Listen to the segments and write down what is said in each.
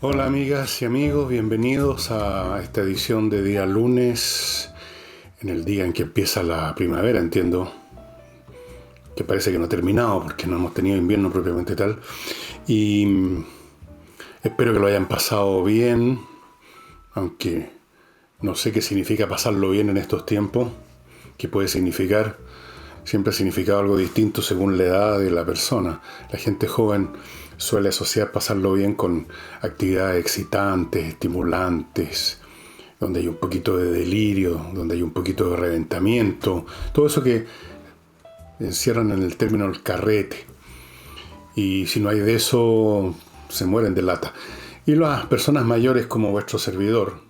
Hola amigas y amigos, bienvenidos a esta edición de día lunes, en el día en que empieza la primavera, entiendo, que parece que no ha terminado porque no hemos tenido invierno propiamente tal. Y espero que lo hayan pasado bien, aunque no sé qué significa pasarlo bien en estos tiempos, qué puede significar. Siempre ha significado algo distinto según la edad de la persona. La gente joven suele asociar pasarlo bien con actividades excitantes, estimulantes, donde hay un poquito de delirio, donde hay un poquito de reventamiento, todo eso que encierran en el término el carrete. Y si no hay de eso, se mueren de lata. Y las personas mayores como vuestro servidor,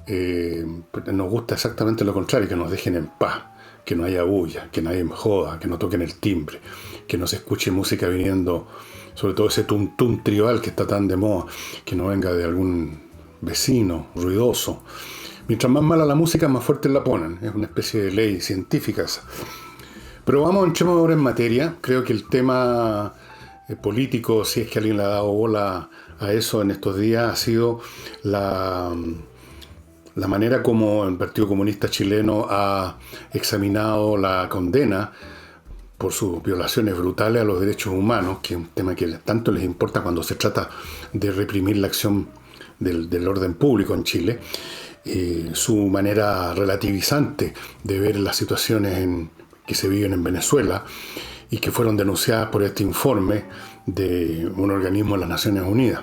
nos gusta exactamente lo contrario, que nos dejen en paz, que no haya bulla, que nadie me joda, que no toquen el timbre, que no se escuche música viniendo, sobre todo ese tum tum tribal que está tan de moda, que no venga de algún vecino ruidoso. Mientras más mala la música, más fuerte la ponen. Es una especie de ley científica esa. Pero vamos, entremos ahora en materia. Creo que el tema político, si es que alguien le ha dado bola a eso en estos días, ha sido la manera como el Partido Comunista Chileno ha examinado la condena por sus violaciones brutales a los derechos humanos, que es un tema que tanto les importa cuando se trata de reprimir la acción del orden público en Chile, su manera relativizante de ver las situaciones que se viven en Venezuela y que fueron denunciadas por este informe de un organismo de las Naciones Unidas.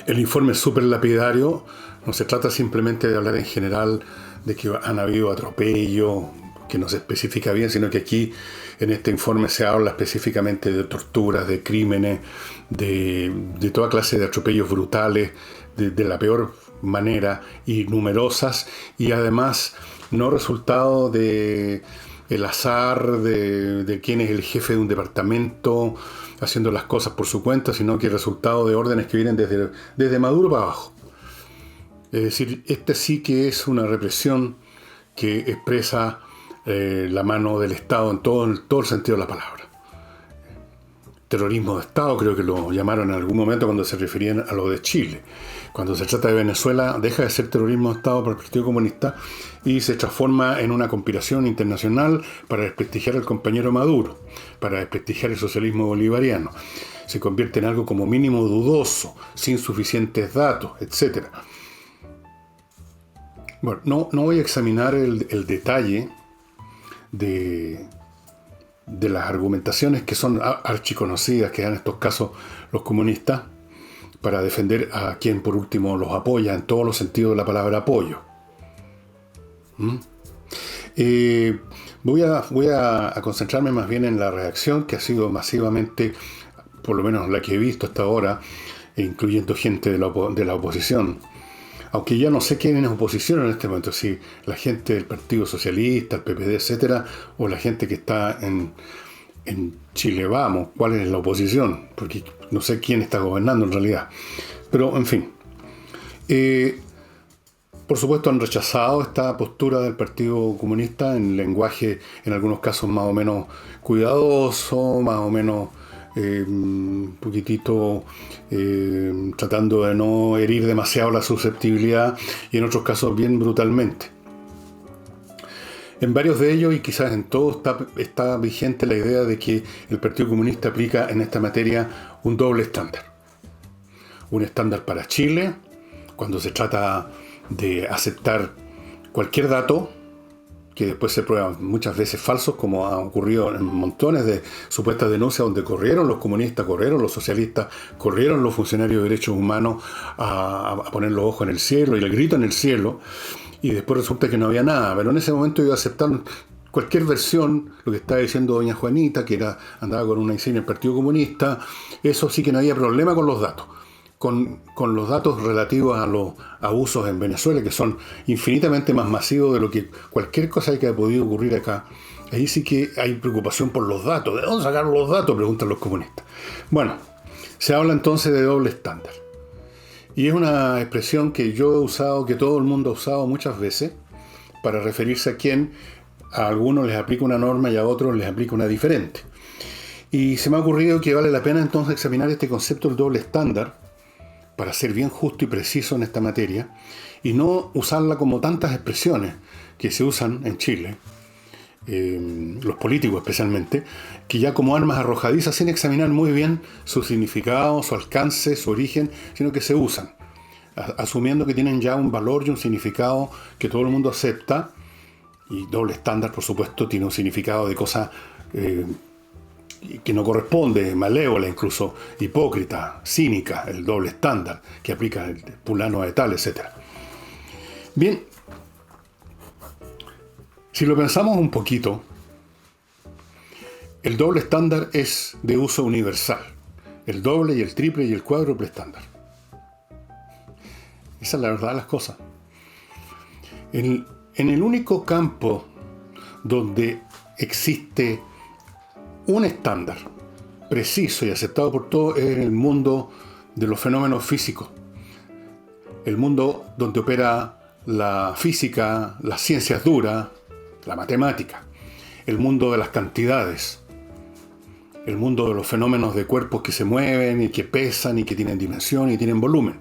El informe es súper lapidario, no se trata simplemente de hablar en general de que han habido atropellos, que no se especifica bien, sino que aquí en este informe se habla específicamente de torturas, de crímenes, de toda clase de atropellos brutales, de la peor manera y numerosas, y además no resultado de el azar de quién es el jefe de un departamento haciendo las cosas por su cuenta, sino que resultado de órdenes que vienen desde Maduro para abajo. Es decir, esta sí que es una represión que expresa la mano del Estado en todo el sentido de la palabra. Terrorismo de Estado, creo que lo llamaron en algún momento cuando se referían a lo de Chile. Cuando se trata de Venezuela, deja de ser terrorismo de Estado para el Partido Comunista y se transforma en una conspiración internacional para desprestigiar al compañero Maduro, para desprestigiar el socialismo bolivariano. Se convierte en algo como mínimo dudoso, sin suficientes datos, etc. Bueno, no voy a examinar el detalle de las argumentaciones que son archiconocidas que dan en estos casos los comunistas para defender a quien por último los apoya en todos los sentidos de la palabra apoyo. Voy a concentrarme más bien en la reacción que ha sido masivamente, por lo menos la que he visto hasta ahora, incluyendo gente de la oposición. Aunque ya no sé quién es oposición en este momento, si la gente del Partido Socialista, el PPD, etcétera, o la gente que está en Chile Vamos, cuál es la oposición, porque no sé quién está gobernando en realidad. Pero, en fin. Por supuesto han rechazado esta postura del Partido Comunista en lenguaje, en algunos casos más o menos cuidadoso, más o menos un poquitito tratando de no herir demasiado la susceptibilidad y en otros casos bien brutalmente. En varios de ellos y quizás en todos está vigente la idea de que el Partido Comunista aplica en esta materia un doble estándar. Un estándar para Chile, cuando se trata de aceptar cualquier dato que después se prueban muchas veces falsos, como ha ocurrido en montones de supuestas denuncias donde corrieron los comunistas, corrieron los socialistas, corrieron los funcionarios de derechos humanos a poner los ojos en el cielo y el grito en el cielo, y después resulta que no había nada. Pero en ese momento ellos aceptaron cualquier versión, lo que estaba diciendo doña Juanita, que andaba con una insignia del Partido Comunista. Eso sí que no había problema con los datos. Con los datos relativos a los abusos en Venezuela, que son infinitamente más masivos de lo que cualquier cosa que haya podido ocurrir acá. Ahí sí que hay preocupación por los datos. ¿De dónde sacaron los datos?, preguntan los comunistas. Bueno, se habla entonces de doble estándar. Y es una expresión que yo he usado, que todo el mundo ha usado muchas veces, para referirse a quien a algunos les aplica una norma y a otros les aplica una diferente. Y se me ha ocurrido que vale la pena entonces examinar este concepto del doble estándar, para ser bien justo y preciso en esta materia, y no usarla como tantas expresiones que se usan en Chile, los políticos especialmente, que ya como armas arrojadizas sin examinar muy bien su significado, su alcance, su origen, sino que se usan, asumiendo que tienen ya un valor y un significado que todo el mundo acepta, y doble estándar, por supuesto, tiene un significado de cosa que no corresponde, malévola, incluso hipócrita, cínica, el doble estándar que aplica el fulano de tal, etc. Bien, si lo pensamos un poquito, el doble estándar es de uso universal. El doble y el triple y el cuádruple estándar. Esa es la verdad de las cosas. En el único campo donde existe un estándar preciso y aceptado por todos es en el mundo de los fenómenos físicos. El mundo donde opera la física, las ciencias duras, la matemática. El mundo de las cantidades. El mundo de los fenómenos de cuerpos que se mueven y que pesan y que tienen dimensión y tienen volumen.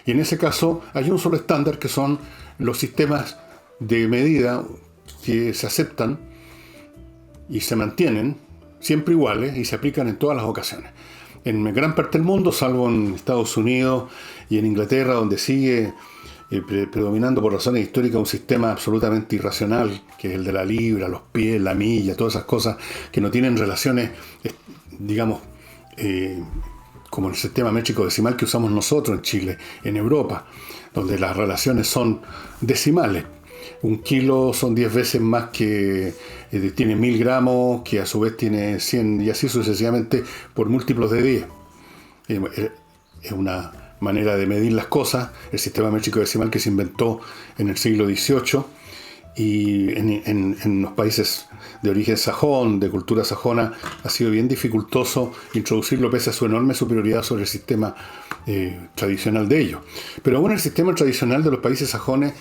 Y en ese caso hay un solo estándar, que son los sistemas de medida que se aceptan y se mantienen siempre iguales y se aplican en todas las ocasiones. En gran parte del mundo, salvo en Estados Unidos y en Inglaterra, donde sigue predominando por razones históricas un sistema absolutamente irracional, que es el de la libra, los pies, la milla, todas esas cosas que no tienen relaciones, digamos, como el sistema métrico decimal que usamos nosotros en Chile, en Europa, donde las relaciones son decimales. Un kilo son 10 veces más que tiene 1000 gramos, que a su vez tiene 100, y así sucesivamente por múltiplos de 10. Es una manera de medir las cosas, el sistema métrico decimal que se inventó en el siglo XVIII, y en los países de origen sajón, de cultura sajona, ha sido bien dificultoso introducirlo pese a su enorme superioridad sobre el sistema tradicional de ellos. Pero aún el sistema tradicional de los países sajones,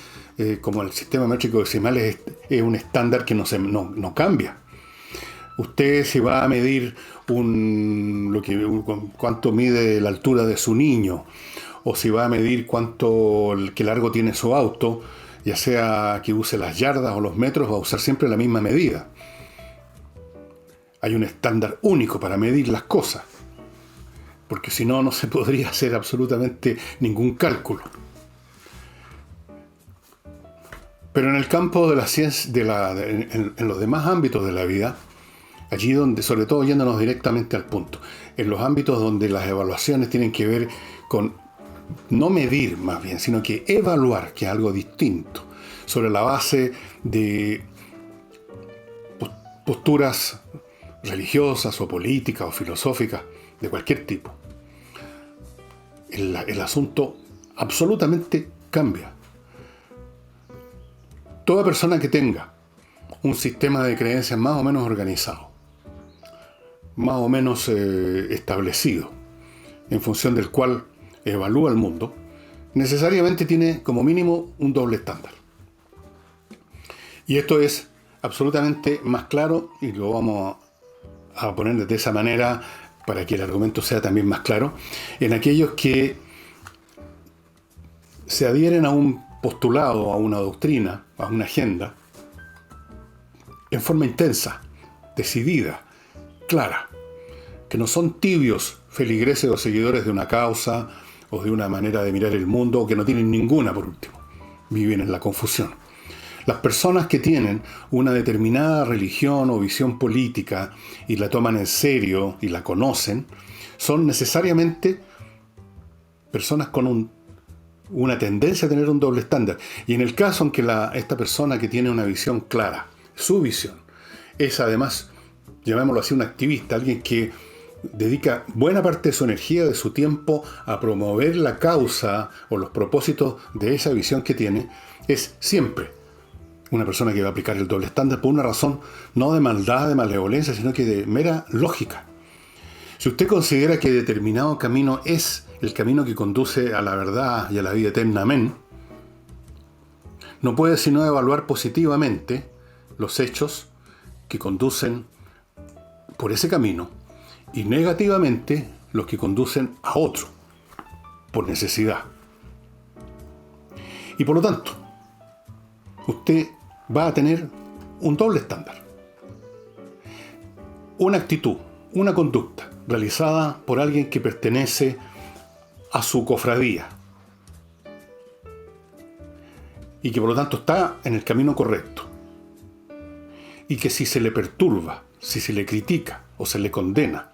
como el sistema métrico decimal, es un estándar que no cambia. Usted, si va a medir cuánto mide la altura de su niño, o si va a medir qué largo tiene su auto, ya sea que use las yardas o los metros, va a usar siempre la misma medida. Hay un estándar único para medir las cosas, porque si no, no se podría hacer absolutamente ningún cálculo. Pero en el campo de la ciencia, en los demás ámbitos de la vida, allí donde, sobre todo yéndonos directamente al punto, en los ámbitos donde las evaluaciones tienen que ver con no medir más bien, sino que evaluar, que es algo distinto, sobre la base de posturas religiosas o políticas o filosóficas de cualquier tipo. El asunto absolutamente cambia. Toda persona que tenga un sistema de creencias más o menos organizado, más o menos establecido, en función del cual evalúa el mundo, necesariamente tiene como mínimo un doble estándar. Y esto es absolutamente más claro, y lo vamos a poner de esa manera para que el argumento sea también más claro, en aquellos que se adhieren a un postulado, a una doctrina, a una agenda, en forma intensa, decidida, clara, que no son tibios feligreses o seguidores de una causa o de una manera de mirar el mundo, o que no tienen ninguna, por último, viven en la confusión. Las personas que tienen una determinada religión o visión política y la toman en serio y la conocen, son necesariamente personas con una tendencia a tener un doble estándar. Y en el caso en que esta persona que tiene una visión clara, su visión, es además, llamémoslo así, un activista, alguien que dedica buena parte de su energía, de su tiempo, a promover la causa o los propósitos de esa visión que tiene, es siempre una persona que va a aplicar el doble estándar por una razón no de maldad, de malevolencia, sino que de mera lógica. Si usted considera que determinado camino es el camino que conduce a la verdad y a la vida eterna, amén, no puede sino evaluar positivamente los hechos que conducen por ese camino y negativamente los que conducen a otro. por necesidad. Y por lo tanto, usted va a tener un doble estándar. Una actitud, una conducta realizada por alguien que pertenece a su cofradía y que por lo tanto está en el camino correcto, y que si se le perturba, si se le critica o se le condena,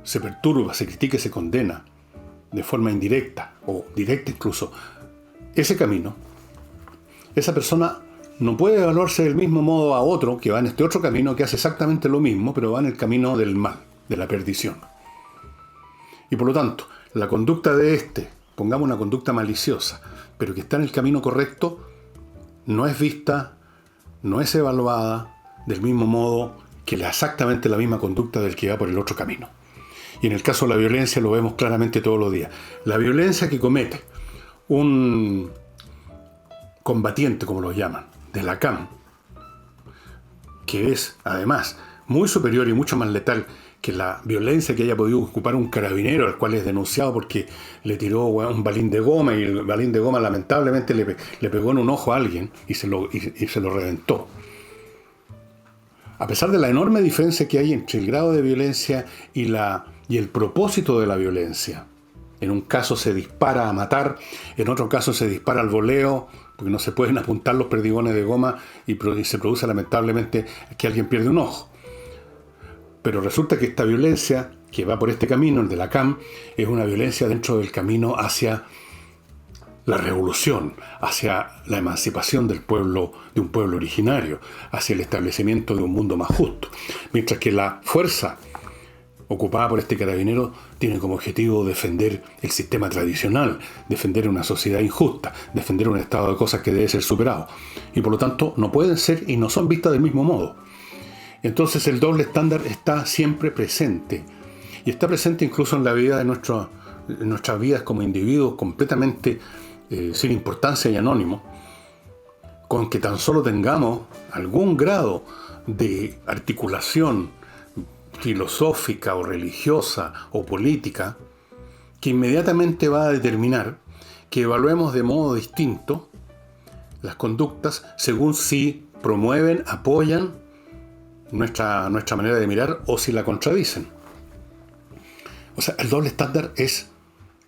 se perturba, se critica y se condena de forma indirecta o directa incluso ese camino, esa persona no puede evaluarse del mismo modo a otro que va en este otro camino, que hace exactamente lo mismo, pero va en el camino del mal, de la perdición. Y por lo tanto, la conducta de pongamos una conducta maliciosa, pero que está en el camino correcto, no es vista, no es evaluada del mismo modo que exactamente la misma conducta del que va por el otro camino. Y en el caso de la violencia lo vemos claramente todos los días. La violencia que comete un combatiente, como lo llaman, de la CAM, que es además muy superior y mucho más letal que la violencia que haya podido ocupar un carabinero, al cual es denunciado porque le tiró un balín de goma, y el balín de goma lamentablemente le pegó en un ojo a alguien y se lo reventó. A pesar de la enorme diferencia que hay entre el grado de violencia y el propósito de la violencia, en un caso se dispara a matar, en otro caso se dispara al voleo, porque no se pueden apuntar los perdigones de goma y se produce lamentablemente que alguien pierde un ojo. Pero resulta que esta violencia que va por este camino, el de la CAM, es una violencia dentro del camino hacia la revolución, hacia la emancipación del pueblo, de un pueblo originario, hacia el establecimiento de un mundo más justo. Mientras que la fuerza ocupada por este carabinero tiene como objetivo defender el sistema tradicional, defender una sociedad injusta, defender un estado de cosas que debe ser superado. Y por lo tanto no pueden ser y no son vistas del mismo modo. Entonces el doble estándar está siempre presente. Y está presente incluso en la vida de nuestras vidas como individuos completamente sin importancia y anónimo, con que tan solo tengamos algún grado de articulación filosófica o religiosa o política, que inmediatamente va a determinar que evaluemos de modo distinto las conductas según si promueven, apoyan nuestra manera de mirar o si la contradicen. O sea, el doble estándar es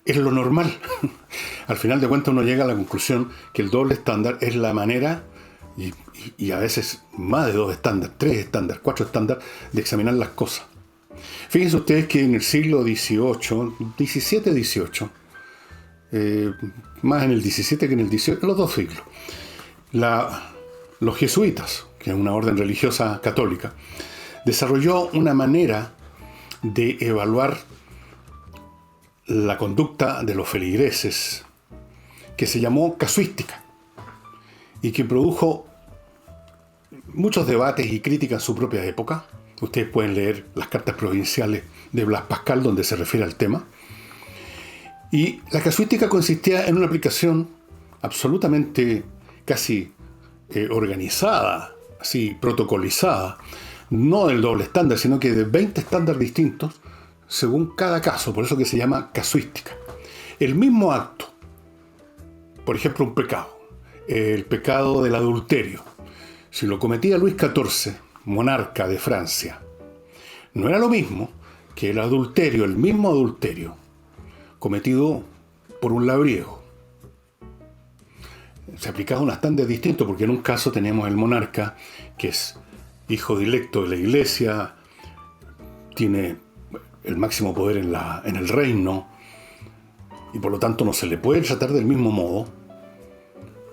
lo normal. Al final de cuentas uno llega a la conclusión que el doble estándar es la manera, y a veces más de 2 estándares, 3 estándares, 4 estándares, de examinar las cosas. Fíjense ustedes que en el siglo XVIII, XVII, más en el XVII que en el XVIII, los dos siglos, los jesuitas, que es una orden religiosa católica, desarrolló una manera de evaluar la conducta de los feligreses que se llamó casuística y que produjo muchos debates y críticas en su propia época. Ustedes pueden leer las cartas provinciales de Blas Pascal donde se refiere al tema. Y la casuística consistía en una aplicación absolutamente casi organizada, así protocolizada, no del doble estándar, sino que de 20 estándares distintos según cada caso, por eso que se llama casuística. El mismo acto, por ejemplo un pecado, el pecado del adulterio, si lo cometía Luis XIV, monarca de Francia, no era lo mismo que el adulterio, el mismo adulterio, cometido por un labriego. Se aplicaba un estándar distinto, porque en un caso tenemos el monarca, que es hijo directo de la iglesia, tiene el máximo poder en el reino, y por lo tanto no se le puede tratar del mismo modo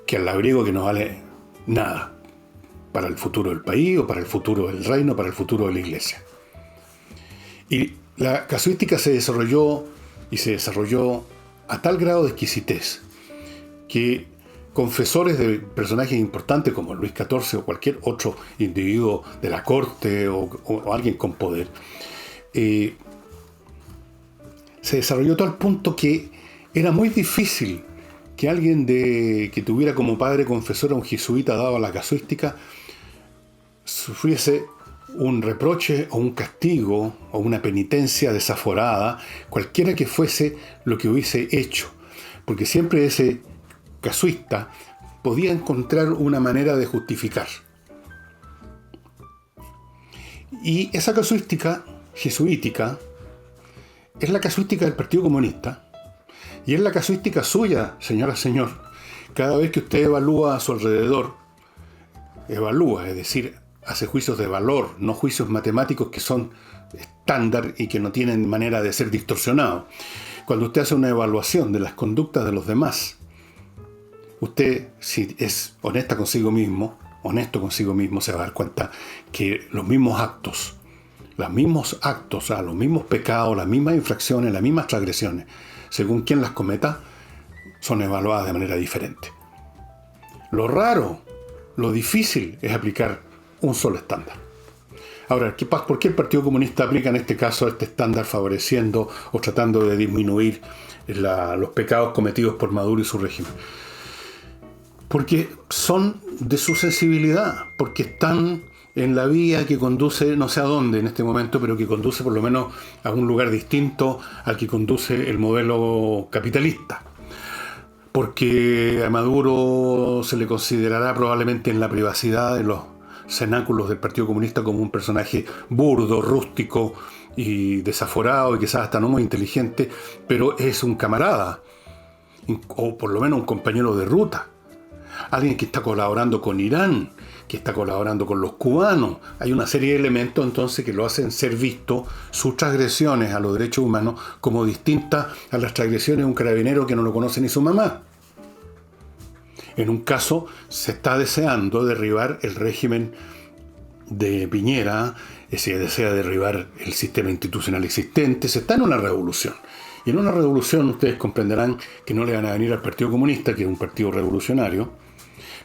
que al labriego, que no vale nada para el futuro del país, o para el futuro del reino, para el futuro de la iglesia. Y la casuística se desarrolló a tal grado de exquisitez que confesores de personajes importantes como Luis XIV o cualquier otro individuo de la corte o alguien con poder, se desarrolló a tal punto que era muy difícil que alguien que tuviera como padre confesor a un jesuita dado a la casuística sufriese un reproche o un castigo o una penitencia desaforada, cualquiera que fuese lo que hubiese hecho, porque siempre ese casuista podía encontrar una manera de justificar. Y esa casuística jesuítica es la casuística del Partido Comunista y es la casuística suya, señora, señor. Cada vez que usted evalúa a su alrededor, evalúa, es decir, hace juicios de valor, no juicios matemáticos que son estándar y que no tienen manera de ser distorsionados. Cuando usted hace una evaluación de las conductas de los demás, usted, si es honesto consigo mismo, se va a dar cuenta que los mismos actos, los mismos pecados, las mismas infracciones, las mismas transgresiones, según quien las cometa, son evaluadas de manera diferente. Lo raro, lo difícil es aplicar un solo estándar. Ahora, ¿por qué el Partido Comunista aplica en este caso este estándar favoreciendo o tratando de disminuir los pecados cometidos por Maduro y su régimen? Porque son de su sensibilidad, porque están en la vía que conduce no sé a dónde en este momento, pero que conduce por lo menos a un lugar distinto al que conduce el modelo capitalista. Porque a Maduro se le considerará probablemente en la privacidad de los cenáculos del Partido Comunista como un personaje burdo, rústico y desaforado y quizás hasta no muy inteligente, pero es un camarada, o por lo menos un compañero de ruta. Alguien que está colaborando con Irán, que está colaborando con los cubanos. Hay una serie de elementos entonces que lo hacen ser visto sus transgresiones a los derechos humanos como distintas a las transgresiones de un carabinero que no lo conoce ni su mamá. En un caso se está deseando derribar el régimen de Piñera, se desea derribar el sistema institucional existente, se está en una revolución. Y en una revolución ustedes comprenderán que no le van a venir al Partido Comunista, que es un partido revolucionario,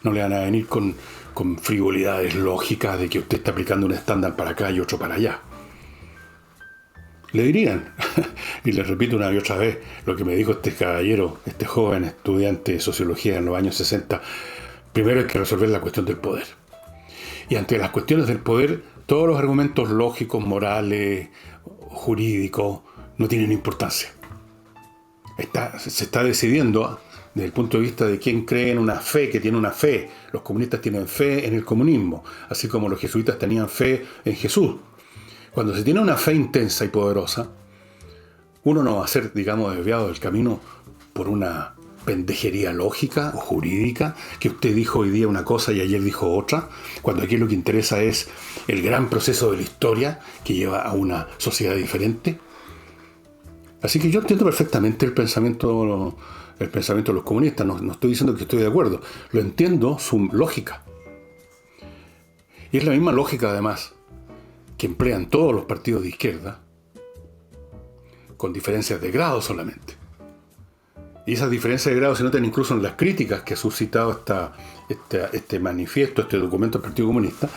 no le van a venir con frivolidades lógicas de que usted está aplicando un estándar para acá y otro para allá. Le dirían, y les repito una y otra vez, lo que me dijo este caballero, este joven estudiante de sociología en los años 60, primero hay que resolver la cuestión del poder. Y ante las cuestiones del poder, todos los argumentos lógicos, morales, jurídicos, no tienen importancia. Se está decidiendo desde el punto de vista de quién cree en una fe, que tiene una fe. Los comunistas tienen fe en el comunismo, así como los jesuitas tenían fe en Jesús. Cuando se tiene una fe intensa y poderosa, uno no va a ser, digamos, desviado del camino por una pendejería lógica o jurídica, que usted dijo hoy día una cosa y ayer dijo otra, cuando aquí lo que interesa es el gran proceso de la historia que lleva a una sociedad diferente. Así que yo entiendo perfectamente el pensamiento de los comunistas, no estoy diciendo que estoy de acuerdo, lo entiendo su lógica. Y es la misma lógica, además, que emplean todos los partidos de izquierda, con diferencias de grado solamente. Y esas diferencias de grado se notan incluso en las críticas que ha suscitado este manifiesto, este documento del Partido Comunista,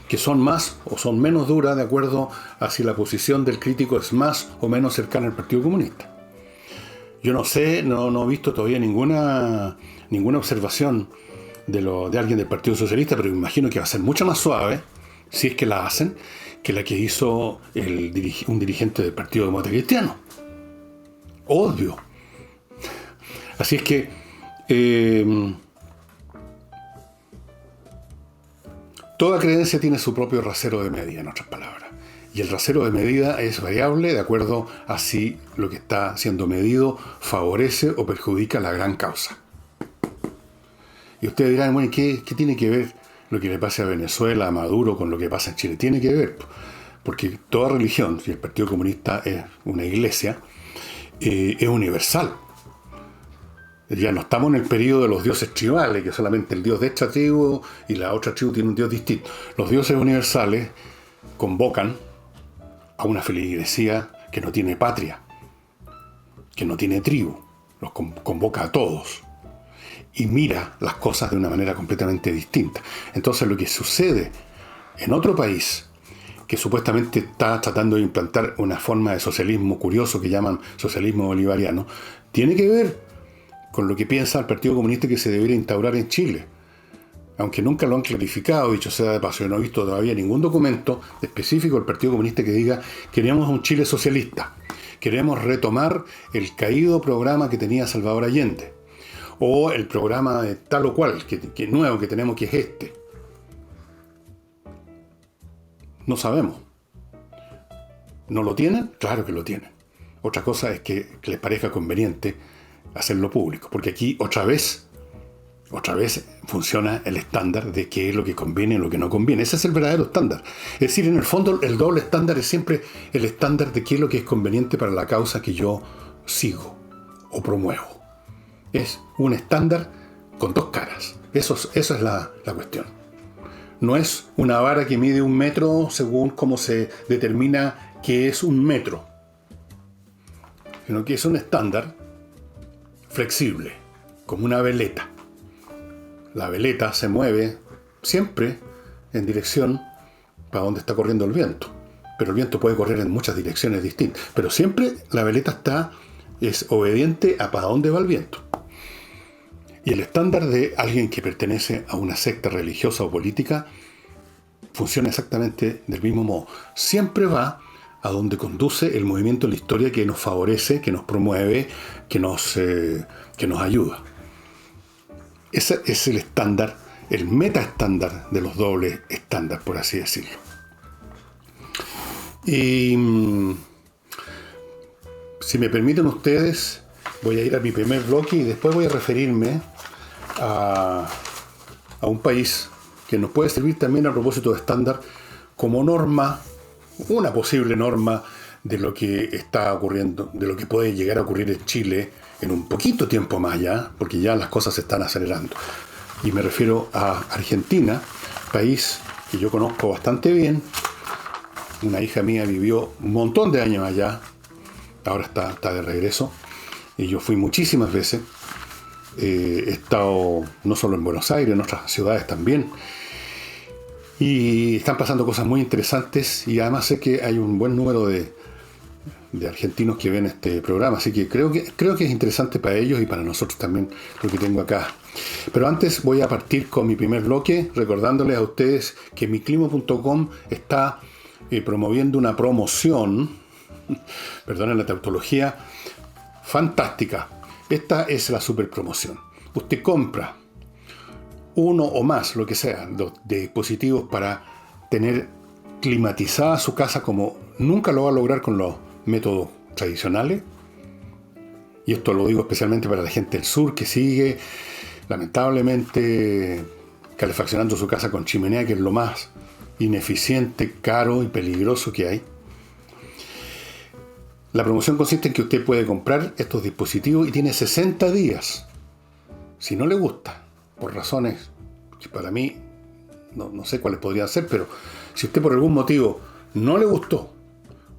que son más o son menos duras de acuerdo a si la posición del crítico es más o menos cercana al Partido Comunista. Yo no sé, no he visto todavía ninguna observación de alguien del Partido Socialista, pero me imagino que va a ser mucho más suave, si es que la hacen, que la que hizo un dirigente del Partido Demócrata Cristiano. Obvio. Así es que toda creencia tiene su propio rasero de medida, en otras palabras. Y el rasero de medida es variable de acuerdo a si lo que está siendo medido favorece o perjudica la gran causa. Y ustedes dirán, bueno, ¿qué tiene que ver lo que le pase a Venezuela, a Maduro, con lo que pasa en Chile? Tiene que ver, porque toda religión, si el Partido Comunista es una iglesia, es universal. Ya no estamos en el periodo de los dioses tribales, que solamente el dios de esta tribu y la otra tribu tiene un dios distinto. Los dioses universales convocan a una feligresía que no tiene patria, que no tiene tribu. Los convoca a todos y mira las cosas de una manera completamente distinta. Entonces lo que sucede en otro país que supuestamente está tratando de implantar una forma de socialismo curioso que llaman socialismo bolivariano, tiene que ver con lo que piensa el Partido Comunista que se debería instaurar en Chile. aunque nunca lo han clarificado, dicho sea de paso, yo no he visto todavía ningún documento específico del Partido Comunista que diga queremos un Chile socialista, queremos retomar el caído programa que tenía Salvador Allende, o el programa de tal o cual, que nuevo que tenemos, que es este. No sabemos. ¿No lo tienen? Claro que lo tienen. Otra cosa es que les parezca conveniente hacerlo público, porque aquí otra vez funciona el estándar de qué es lo que conviene y lo que no conviene. Ese es el verdadero estándar. Es decir, en el fondo, el doble estándar es siempre el estándar de qué es lo que es conveniente para la causa que yo sigo o promuevo. Es un estándar con dos caras. Eso es la cuestión. No es una vara que mide 1 metro según cómo se determina qué es 1 metro, sino que es un estándar flexible, como una veleta. La veleta se mueve siempre en dirección para donde está corriendo el viento, pero el viento puede correr en muchas direcciones distintas, pero siempre la veleta es obediente a para dónde va el viento. Y el estándar de alguien que pertenece a una secta religiosa o política funciona exactamente del mismo modo. Siempre va a donde conduce el movimiento en la historia que nos favorece, que nos promueve, que nos ayuda. Ese es el estándar, el meta-estándar de los dobles estándar, por así decirlo. Y si me permiten ustedes, voy a ir a mi primer bloque y después voy a referirme a un país que nos puede servir también a propósito de estándar como norma, una posible norma de lo que está ocurriendo, de lo que puede llegar a ocurrir en Chile en un poquito tiempo más ya, porque ya las cosas se están acelerando. Y me refiero a Argentina, país que yo conozco bastante bien. Una hija mía vivió un montón de años allá, ahora está de regreso, y yo fui muchísimas veces. He estado no solo en Buenos Aires, en otras ciudades también. Y están pasando cosas muy interesantes y además sé que hay un buen número de argentinos que ven este programa, así que creo que es interesante para ellos y para nosotros también lo que tengo acá. Pero antes voy a partir con mi primer bloque, recordándoles a ustedes que miclimo.com está promoviendo una promoción, perdonen la tautología, fantástica. Esta es la super promoción. Usted compra uno o más, lo que sea, de dispositivos para tener climatizada su casa como nunca lo va a lograr con los métodos tradicionales. Y esto lo digo especialmente para la gente del sur que sigue, lamentablemente, calefaccionando su casa con chimenea, que es lo más ineficiente, caro y peligroso que hay. La promoción consiste en que usted puede comprar estos dispositivos y tiene 60 días. Si no le gusta, por razones que para mí no sé cuáles podrían ser, pero si usted por algún motivo no le gustó,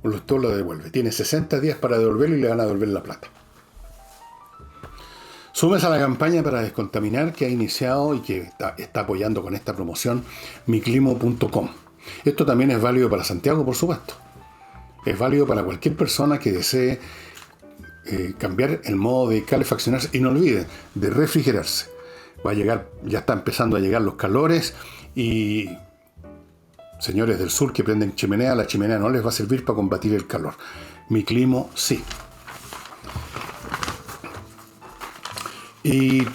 usted lo devuelve. Tiene 60 días para devolverlo y le van a devolver la plata. Súmese a la campaña para descontaminar que ha iniciado y que está apoyando con esta promoción miclimo.com. Esto también es válido para Santiago, por supuesto. Es válido para cualquier persona que desee cambiar el modo de calefaccionarse. Y no olviden de refrigerarse. Va a llegar, ya está empezando a llegar los calores y señores del sur que prenden chimenea, la chimenea no les va a servir para combatir el calor. Miclimo sí. Y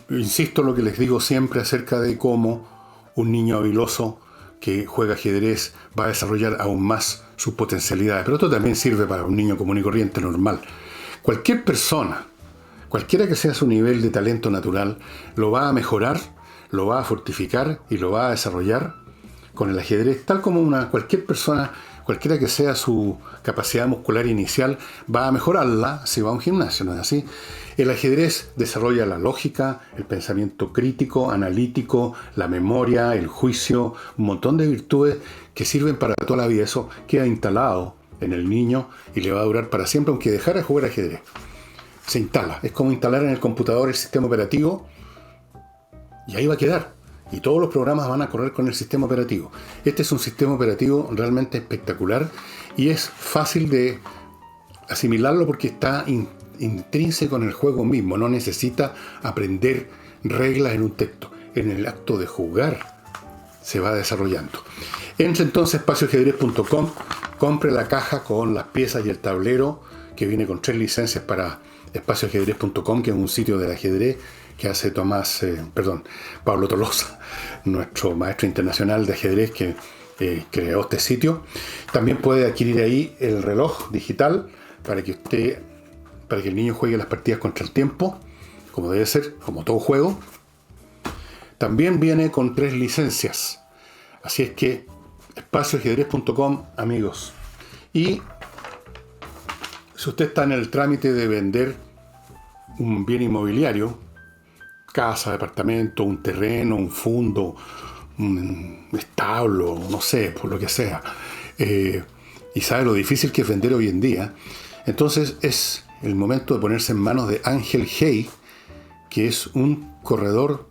insisto lo que les digo siempre acerca de cómo un niño habiloso que juega ajedrez va a desarrollar aún más sus potencialidades. Pero esto también sirve para un niño común y corriente normal. Cualquier persona, cualquiera que sea su nivel de talento natural, lo va a mejorar, lo va a fortificar y lo va a desarrollar con el ajedrez, tal como cualquier persona, cualquiera que sea su capacidad muscular inicial, va a mejorarla si va a un gimnasio, ¿no es así? El ajedrez desarrolla la lógica, el pensamiento crítico, analítico, la memoria, el juicio, un montón de virtudes que sirven para toda la vida. Eso queda instalado en el niño y le va a durar para siempre, aunque dejara de jugar ajedrez. Se instala. Es como instalar en el computador el sistema operativo y ahí va a quedar. Y todos los programas van a correr con el sistema operativo. Este es un sistema operativo realmente espectacular y es fácil de asimilarlo porque está intrínseco en el juego mismo. No necesita aprender reglas en un texto. en el acto de jugar se va desarrollando. Entre entonces a espacioajedrez.com, compre la caja con las piezas y el tablero que viene con 3 licencias para espacioajedrez.com, que es un sitio del ajedrez que hace Pablo Tolosa, nuestro maestro internacional de ajedrez que creó este sitio. También puede adquirir ahí el reloj digital para que el niño juegue las partidas contra el tiempo, como debe ser, como todo juego. También viene con 3 licencias. Así es que espacioajedrez.com, amigos. Y si usted está en el trámite de vender un bien inmobiliario, casa, departamento, un terreno, un fondo, un establo, no sé, por lo que sea, y sabe lo difícil que es vender hoy en día, entonces es el momento de ponerse en manos de Ángel Hey, que es un corredor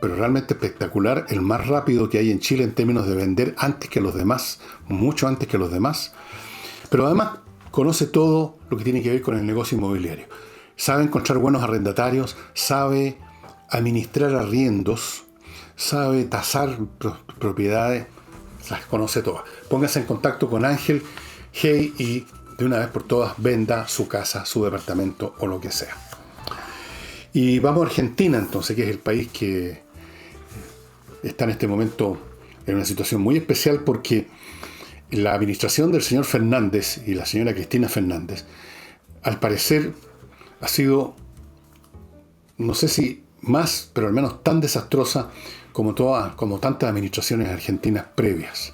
pero realmente espectacular, el más rápido que hay en Chile en términos de vender antes que los demás, mucho antes que los demás, pero además conoce todo lo que tiene que ver con el negocio inmobiliario. Sabe encontrar buenos arrendatarios, sabe administrar arriendos, sabe tasar propiedades, las conoce todas. Póngase en contacto con Ángel Hey y de una vez por todas venda su casa, su departamento o lo que sea. Y vamos a Argentina entonces, que es el país que está en este momento en una situación muy especial porque la administración del señor Fernández y la señora Cristina Fernández, al parecer, ha sido, no sé si más, pero al menos tan desastrosa como tantas administraciones argentinas previas.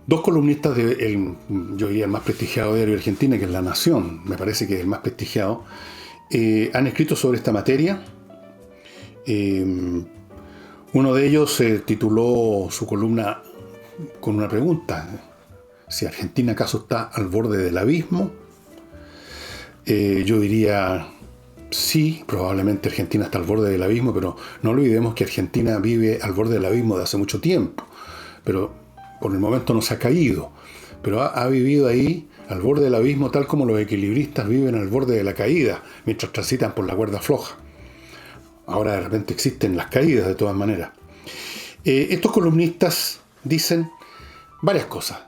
Dos columnistas yo diría el más prestigiado diario de Argentina, que es La Nación, me parece que es el más prestigiado, han escrito sobre esta materia. Uno de ellos tituló su columna con una pregunta: si Argentina acaso está al borde del abismo. Yo diría sí, probablemente Argentina está al borde del abismo, pero no olvidemos que Argentina vive al borde del abismo de hace mucho tiempo, pero por el momento no se ha caído, pero ha vivido ahí al borde del abismo, tal como los equilibristas viven al borde de la caída mientras transitan por la cuerda floja. Ahora de repente existen las caídas de todas maneras. Estos columnistas dicen varias cosas.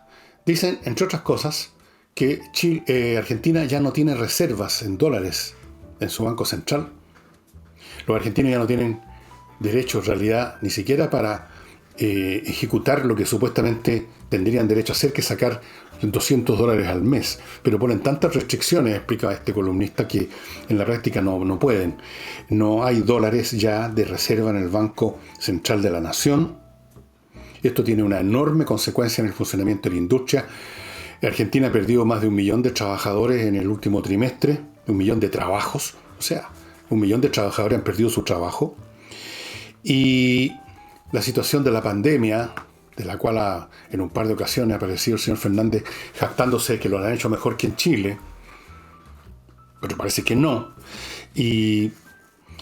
Dicen, entre otras cosas, que Argentina ya no tiene reservas en dólares en su banco central. Los argentinos ya no tienen derecho, en realidad, ni siquiera para ejecutar lo que supuestamente tendrían derecho a hacer, que sacar $200 al mes. Pero ponen tantas restricciones, explica este columnista, que en la práctica no pueden. No hay dólares ya de reserva en el Banco Central de la Nación. Esto tiene una enorme consecuencia en el funcionamiento de la industria. Argentina ha perdido más de 1 millón de trabajadores en el último trimestre, 1 millón de trabajos, o sea, 1 millón de trabajadores han perdido su trabajo. Y la situación de la pandemia, de la cual en un par de ocasiones ha aparecido el señor Fernández jactándose que lo han hecho mejor que en Chile, pero parece que no. Y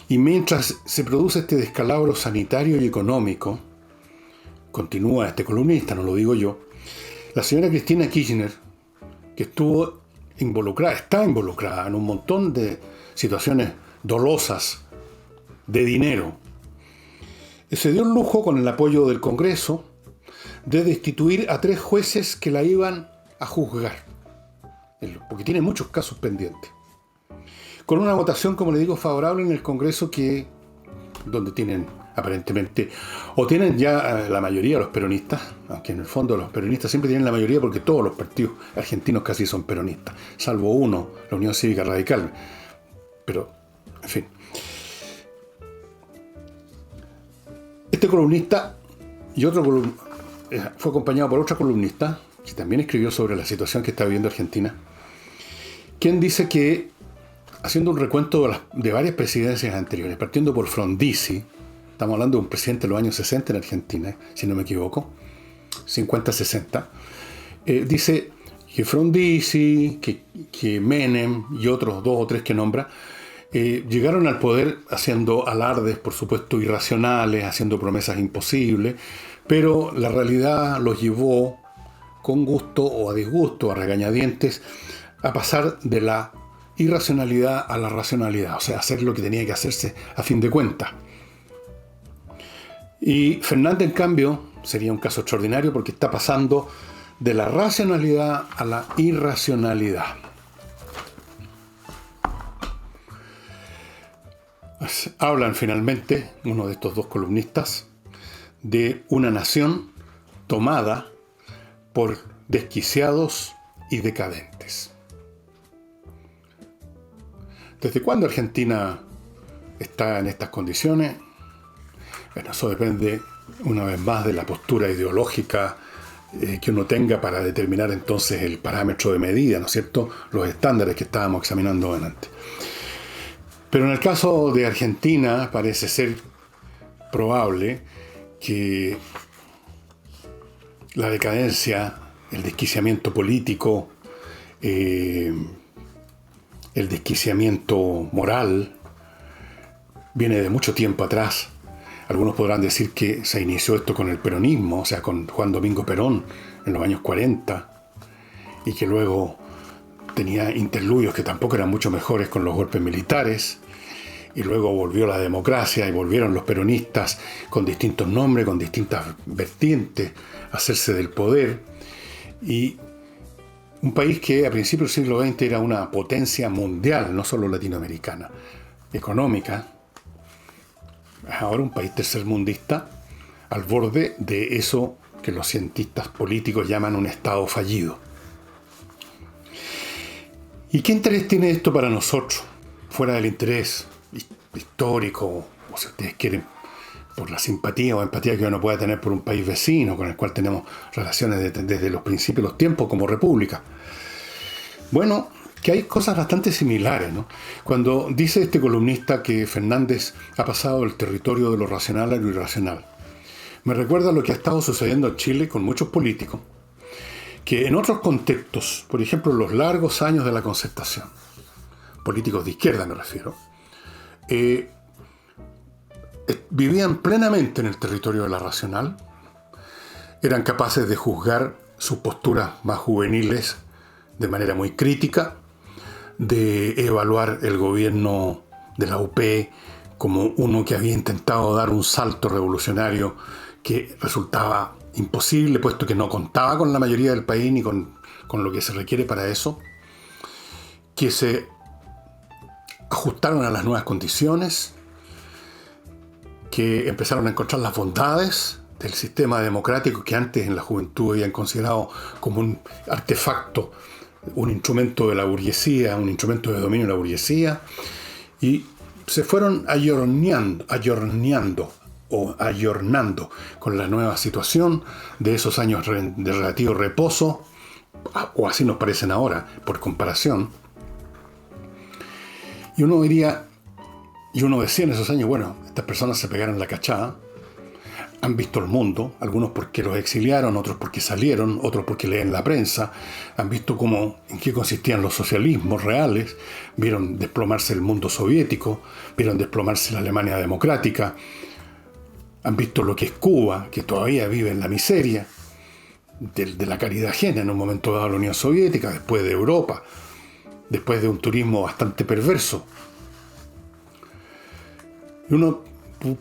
mientras se produce este descalabro sanitario y económico, continúa este columnista, no lo digo yo, la señora Cristina Kirchner, que está involucrada en un montón de situaciones dolosas de dinero, se dio el lujo, con el apoyo del Congreso, de destituir a 3 jueces que la iban a juzgar, porque tiene muchos casos pendientes. Con una votación, como le digo, favorable en el Congreso, donde tienen aparentemente, o tienen ya la mayoría los peronistas, aunque en el fondo los peronistas siempre tienen la mayoría porque todos los partidos argentinos casi son peronistas, salvo uno, la Unión Cívica Radical. Pero, en fin. Este columnista y otro fue acompañado por otra columnista que también escribió sobre la situación que está viviendo Argentina, quien dice que, haciendo un recuento de varias presidencias anteriores, partiendo por Frondizi, estamos hablando de un presidente de los años 60 en Argentina, si no me equivoco, 50-60, dice que Frondizi, que Menem y otros 2 o 3 que nombra, llegaron al poder haciendo alardes, por supuesto, irracionales, haciendo promesas imposibles, pero la realidad los llevó, con gusto o a disgusto, a regañadientes, a pasar de la irracionalidad a la racionalidad, o sea, hacer lo que tenía que hacerse a fin de cuentas. Y Fernández, en cambio, sería un caso extraordinario porque está pasando de la racionalidad a la irracionalidad. Hablan finalmente, uno de estos dos columnistas, de una nación tomada por desquiciados y decadentes. ¿Desde cuándo Argentina está en estas condiciones? Bueno, eso depende una vez más de la postura ideológica que uno tenga para determinar entonces el parámetro de medida, ¿no es cierto? Los estándares que estábamos examinando antes. Pero en el caso de Argentina parece ser probable que la decadencia, el desquiciamiento político, el desquiciamiento moral, viene de mucho tiempo atrás. Algunos podrán decir que se inició esto con el peronismo, o sea, con Juan Domingo Perón en los años 40, y que luego tenía interludios que tampoco eran mucho mejores con los golpes militares, y luego volvió la democracia y volvieron los peronistas con distintos nombres, con distintas vertientes, a hacerse del poder. Y un país que a principios del siglo XX era una potencia mundial, no solo latinoamericana, económica, ahora un país tercermundista al borde de eso que los cientistas políticos llaman un Estado fallido. ¿Y qué interés tiene esto para nosotros? Fuera del interés histórico, o si ustedes quieren, por la simpatía o empatía que uno pueda tener por un país vecino con el cual tenemos relaciones desde los principios de los tiempos como república. Bueno, que hay cosas bastante similares, ¿no? Cuando dice este columnista que Fernández ha pasado del territorio de lo racional a lo irracional, me recuerda lo que ha estado sucediendo en Chile con muchos políticos, que en otros contextos, por ejemplo, los largos años de la Concertación, políticos de izquierda me refiero, vivían plenamente en el territorio de la racional, eran capaces de juzgar sus posturas más juveniles de manera muy crítica, de evaluar el gobierno de la UP como uno que había intentado dar un salto revolucionario que resultaba imposible, puesto que no contaba con la mayoría del país ni con lo que se requiere para eso, que se ajustaron a las nuevas condiciones, que empezaron a encontrar las bondades del sistema democrático que antes en la juventud habían considerado como un artefacto, un instrumento de la burguesía, un instrumento de dominio de la burguesía, y se fueron ayornando con la nueva situación de esos años de relativo reposo, o así nos parecen ahora, por comparación. Y uno decía en esos años, bueno, estas personas se pegaron la cachada, han visto el mundo, algunos porque los exiliaron, otros porque salieron, otros porque leen la prensa, han visto en qué consistían los socialismos reales, vieron desplomarse el mundo soviético, vieron desplomarse la Alemania democrática, han visto lo que es Cuba, que todavía vive en la miseria de la caridad ajena en un momento dado a la Unión Soviética, después de Europa, después de un turismo bastante perverso. Y uno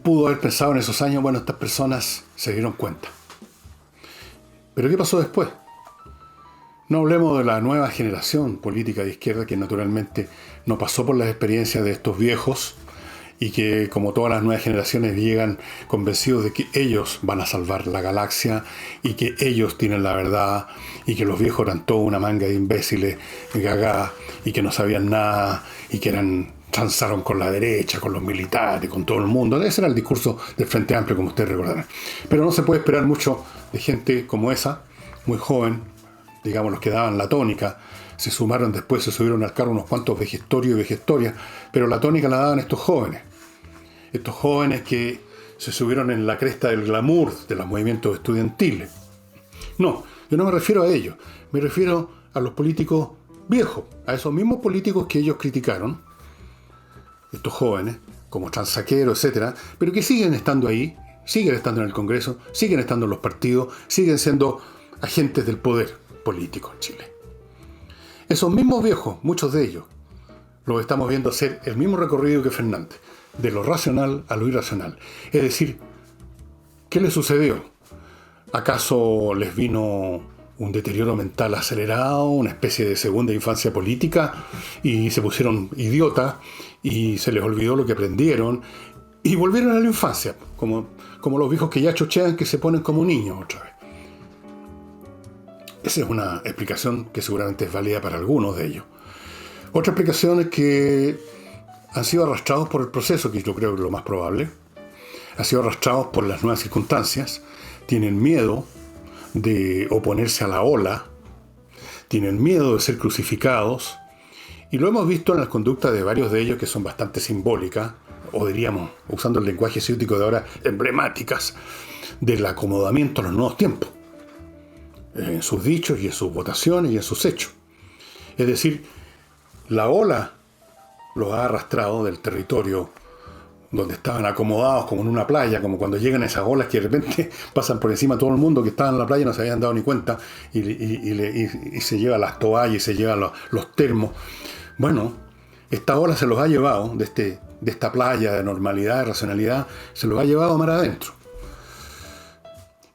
pudo haber pensado en esos años, bueno, estas personas se dieron cuenta. Pero ¿qué pasó después? No hablemos de la nueva generación política de izquierda que naturalmente no pasó por las experiencias de estos viejos y que, como todas las nuevas generaciones, llegan convencidos de que ellos van a salvar la galaxia y que ellos tienen la verdad y que los viejos eran toda una manga de imbéciles, gagá, y que no sabían nada y que transaron con la derecha, con los militares, con todo el mundo. Ese era el discurso del Frente Amplio, como ustedes recordarán. Pero no se puede esperar mucho de gente como esa, muy joven, digamos los que daban la tónica. Se sumaron después, se subieron al carro unos cuantos vejestorios y vejestorias, pero la tónica la daban estos jóvenes que se subieron en la cresta del glamour de los movimientos estudiantiles. No, yo no me refiero a ellos, me refiero a los políticos viejos, a esos mismos políticos que ellos criticaron, estos jóvenes, como Transaquero, etcétera, pero que siguen estando ahí, siguen estando en el Congreso, siguen estando en los partidos, siguen siendo agentes del poder político en Chile. Esos mismos viejos, muchos de ellos, lo estamos viendo hacer el mismo recorrido que Fernández, de lo racional a lo irracional. Es decir, ¿qué les sucedió? ¿Acaso les vino un deterioro mental acelerado, una especie de segunda infancia política, y se pusieron idiotas y se les olvidó lo que aprendieron y volvieron a la infancia, como los viejos que ya chochean, que se ponen como niños otra vez? Esa es una explicación que seguramente es válida para algunos de ellos. Otra explicación es que han sido arrastrados por el proceso, que yo creo que es lo más probable. Han sido arrastrados por las nuevas circunstancias. Tienen miedo de oponerse a la ola. Tienen miedo de ser crucificados. Y lo hemos visto en las conductas de varios de ellos, que son bastante simbólicas, o diríamos, usando el lenguaje ciútico de ahora, emblemáticas del acomodamiento a los nuevos tiempos, en sus dichos y en sus votaciones y en sus hechos. Es decir, la ola los ha arrastrado del territorio donde estaban acomodados como en una playa, como cuando llegan esas olas que de repente pasan por encima de todo el mundo que estaba en la playa y no se habían dado ni cuenta, y se lleva las toallas y se llevan los termos. Bueno, esta ola se los ha llevado de esta playa de normalidad, de racionalidad, se los ha llevado mar adentro.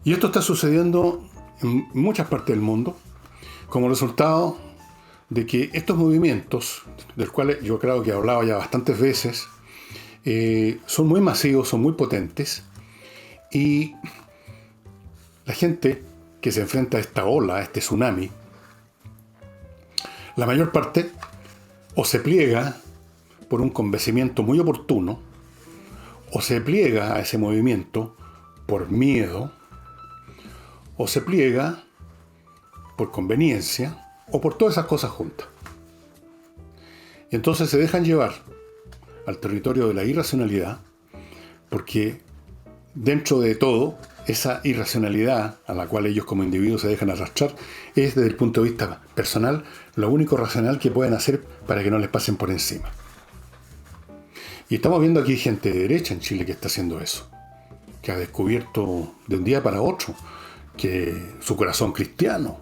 Y esto está sucediendo en muchas partes del mundo como resultado de que estos movimientos, del cual yo creo que he hablado ya bastantes veces, son muy masivos, son muy potentes, y la gente que se enfrenta a esta ola, a este tsunami, la mayor parte o se pliega por un convencimiento muy oportuno, o se pliega a ese movimiento por miedo, o se pliega por conveniencia, o por todas esas cosas juntas. Y entonces se dejan llevar al territorio de la irracionalidad, porque dentro de todo, esa irracionalidad a la cual ellos como individuos se dejan arrastrar es, desde el punto de vista personal, lo único racional que pueden hacer para que no les pasen por encima. Y estamos viendo aquí gente de derecha en Chile que está haciendo eso, que ha descubierto de un día para otro que su corazón cristiano.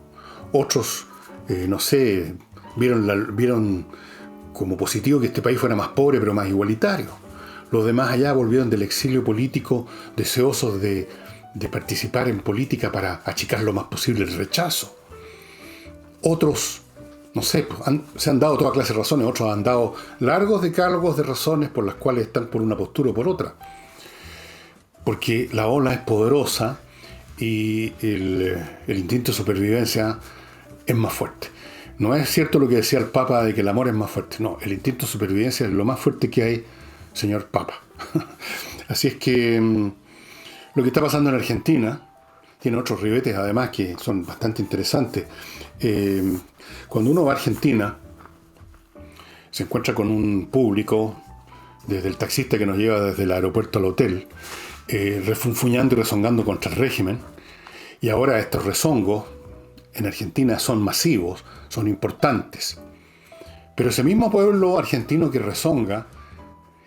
Otros, no sé, vieron como positivo que este país fuera más pobre pero más igualitario. Los demás allá volvieron del exilio político deseosos de participar en política para achicar lo más posible el rechazo. Otros, no sé, se han dado toda clase de razones. Otros han dado largos decálogos de razones por las cuales están por una postura o por otra. Porque la ola es poderosa y el instinto de supervivencia es más fuerte. No es cierto lo que decía el Papa de que el amor es más fuerte. No, el instinto de supervivencia es lo más fuerte que hay, señor Papa. Así es que lo que está pasando en Argentina tiene otros ribetes además que son bastante interesantes. Cuando uno va a Argentina, se encuentra con un público, desde el taxista que nos lleva desde el aeropuerto al hotel, refunfuñando y rezongando contra el régimen. Y ahora estos rezongos en Argentina son masivos, son importantes. Pero ese mismo pueblo argentino que rezonga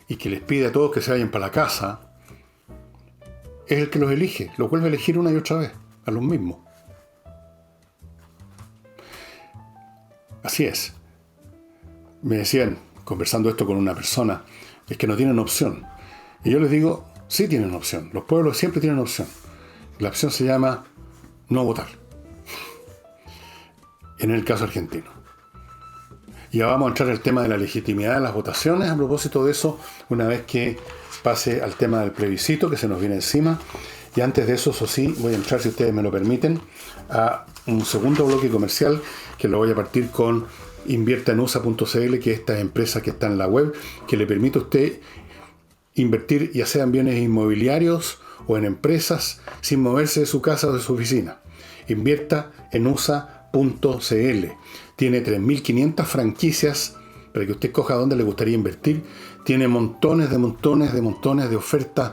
y que les pide a todos que se vayan para la casa, es el que los elige, los vuelve a elegir una y otra vez, a los mismos. Así es. Me decían, conversando esto con una persona, es que no tienen opción. Y yo les digo, sí tienen opción. Los pueblos siempre tienen opción. La opción se llama no votar. En el caso argentino. Y ya vamos a entrar al tema de la legitimidad de las votaciones. A propósito de eso, una vez que pase al tema del plebiscito que se nos viene encima. Y antes de eso sí, voy a entrar, si ustedes me lo permiten, a un segundo bloque comercial que lo voy a partir con inviertaenusa.cl, que es esta empresa que está en la web, que le permite a usted invertir ya sea en bienes inmobiliarios o en empresas sin moverse de su casa o de su oficina. Invierta en USA.cl. Tiene 3.500 franquicias para que usted escoja dónde le gustaría invertir. Tiene montones de ofertas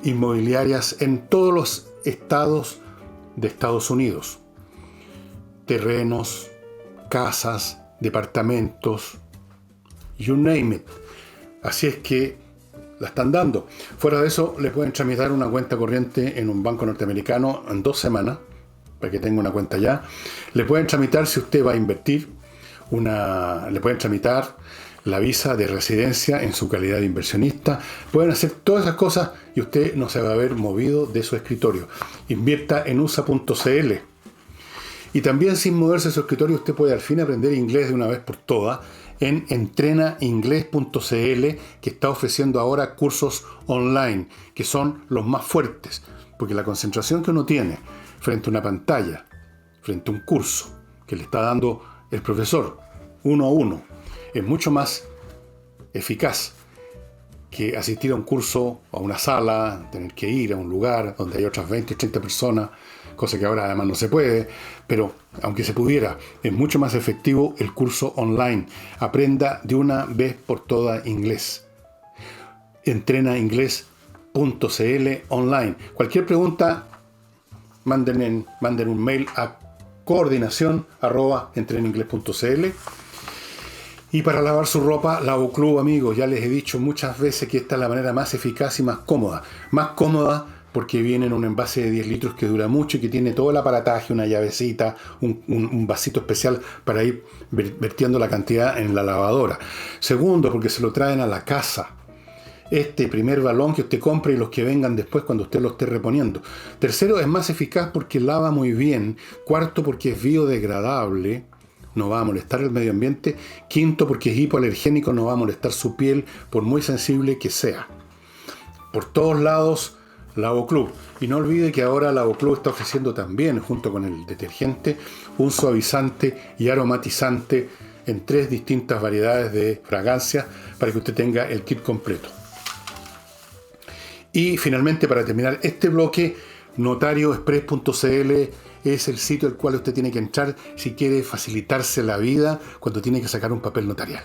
inmobiliarias en todos los estados de Estados Unidos. Terrenos, casas, departamentos, you name it. Así es que la están dando. Fuera de eso, le pueden tramitar una cuenta corriente en un banco norteamericano en 2 semanas, para que tenga una cuenta ya. Le pueden tramitar, si usted va a invertir, le pueden tramitar la visa de residencia en su calidad de inversionista. Pueden hacer todas esas cosas y usted no se va a ver movido de su escritorio. Invierta en USA.cl. Y también sin moverse de su escritorio usted puede al fin aprender inglés de una vez por todas en entrenainglés.cl, que está ofreciendo ahora cursos online, que son los más fuertes, porque la concentración que uno tiene frente a una pantalla, frente a un curso que le está dando el profesor uno a uno, es mucho más eficaz que asistir a un curso, a una sala, tener que ir a un lugar donde hay otras 20 o 30 personas, cosa que ahora además no se puede, pero aunque se pudiera, es mucho más efectivo el curso online. Aprenda de una vez por todas inglés. Entrenainglés.cl online. Cualquier pregunta, manden un mail a coordinación@entrenainglés.cl. Y para lavar su ropa, Lavoclub, amigos. Ya les he dicho muchas veces que esta es la manera más eficaz y más cómoda. Más cómoda porque viene en un envase de 10 litros que dura mucho y que tiene todo el aparataje, una llavecita, un vasito especial para ir vertiendo la cantidad en la lavadora. Segundo, porque se lo traen a la casa. Este primer balón que usted compre y los que vengan después cuando usted lo esté reponiendo. Tercero, es más eficaz porque lava muy bien. Cuarto, porque es biodegradable. No va a molestar el medio ambiente. Quinto, porque es hipoalergénico, no va a molestar su piel, por muy sensible que sea. Por todos lados, Lavoclub. Y no olvide que ahora Lavoclub está ofreciendo también, junto con el detergente, un suavizante y aromatizante en 3 distintas variedades de fragancias para que usted tenga el kit completo. Y finalmente, para terminar este bloque, notarioexpress.cl es el sitio al cual usted tiene que entrar si quiere facilitarse la vida cuando tiene que sacar un papel notarial.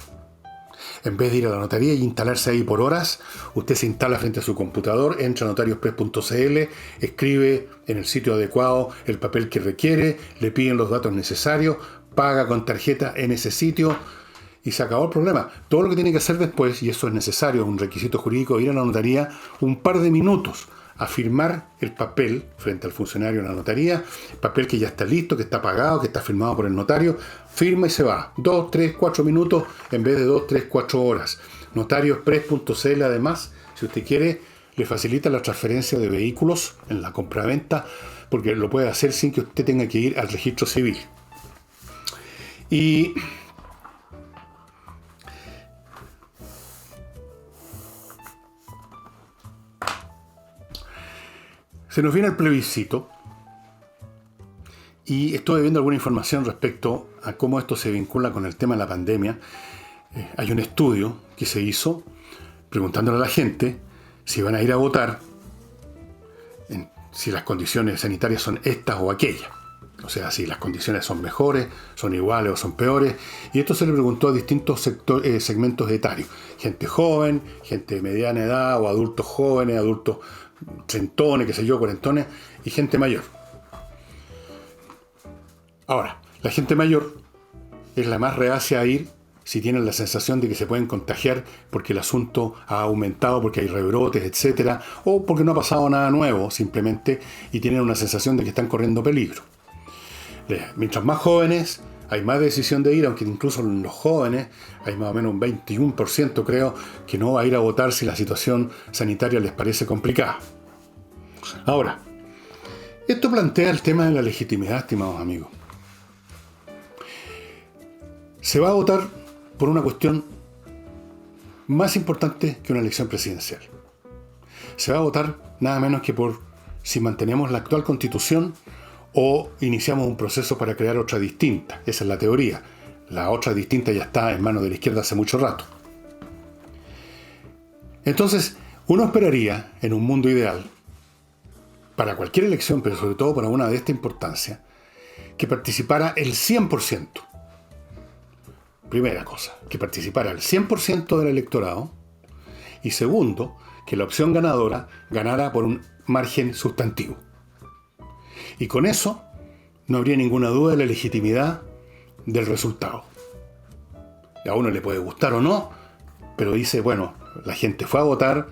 En vez de ir a la notaría y instalarse ahí por horas, usted se instala frente a su computador, entra a notarioexpress.cl, escribe en el sitio adecuado el papel que requiere, le piden los datos necesarios, paga con tarjeta en ese sitio y se acabó el problema. Todo lo que tiene que hacer después, y eso es necesario, es un requisito jurídico, ir a la notaría un par de minutos a firmar el papel frente al funcionario de la notaría, papel que ya está listo, que está pagado, que está firmado por el notario, firma y se va. 2, 3, 4 minutos en vez de 2, 3, 4 horas. Notarioexpress.cl además, si usted quiere, le facilita la transferencia de vehículos en la compraventa, porque lo puede hacer sin que usted tenga que ir al registro civil. Y se nos viene el plebiscito y estoy viendo alguna información respecto a cómo esto se vincula con el tema de la pandemia. Hay un estudio que se hizo preguntándole a la gente si van a ir a votar, si las condiciones sanitarias son estas o aquellas. O sea, si las condiciones son mejores, son iguales o son peores. Y esto se le preguntó a distintos segmentos etarios. Gente joven, gente de mediana edad o adultos jóvenes, adultos trentones, qué sé yo, cuarentones, y gente mayor. Ahora, la gente mayor es la más reacia a ir si tienen la sensación de que se pueden contagiar porque el asunto ha aumentado, porque hay rebrotes, etcétera, o porque no ha pasado nada nuevo simplemente y tienen una sensación de que están corriendo peligro. Mientras más jóvenes, hay más decisión de ir, aunque incluso en los jóvenes hay más o menos un 21%, creo, que no va a ir a votar si la situación sanitaria les parece complicada. Ahora, esto plantea el tema de la legitimidad, estimados amigos. Se va a votar por una cuestión más importante que una elección presidencial. Se va a votar nada menos que por si mantenemos la actual constitución o iniciamos un proceso para crear otra distinta. Esa es la teoría. La otra distinta ya está en manos de la izquierda hace mucho rato. Entonces, uno esperaría, en un mundo ideal, para cualquier elección, pero sobre todo para una de esta importancia, que participara el 100%. Primera cosa, que participara el 100% del electorado. Y segundo, que la opción ganadora ganara por un margen sustantivo. Y con eso no habría ninguna duda de la legitimidad del resultado. A uno le puede gustar o no, pero dice, bueno, la gente fue a votar,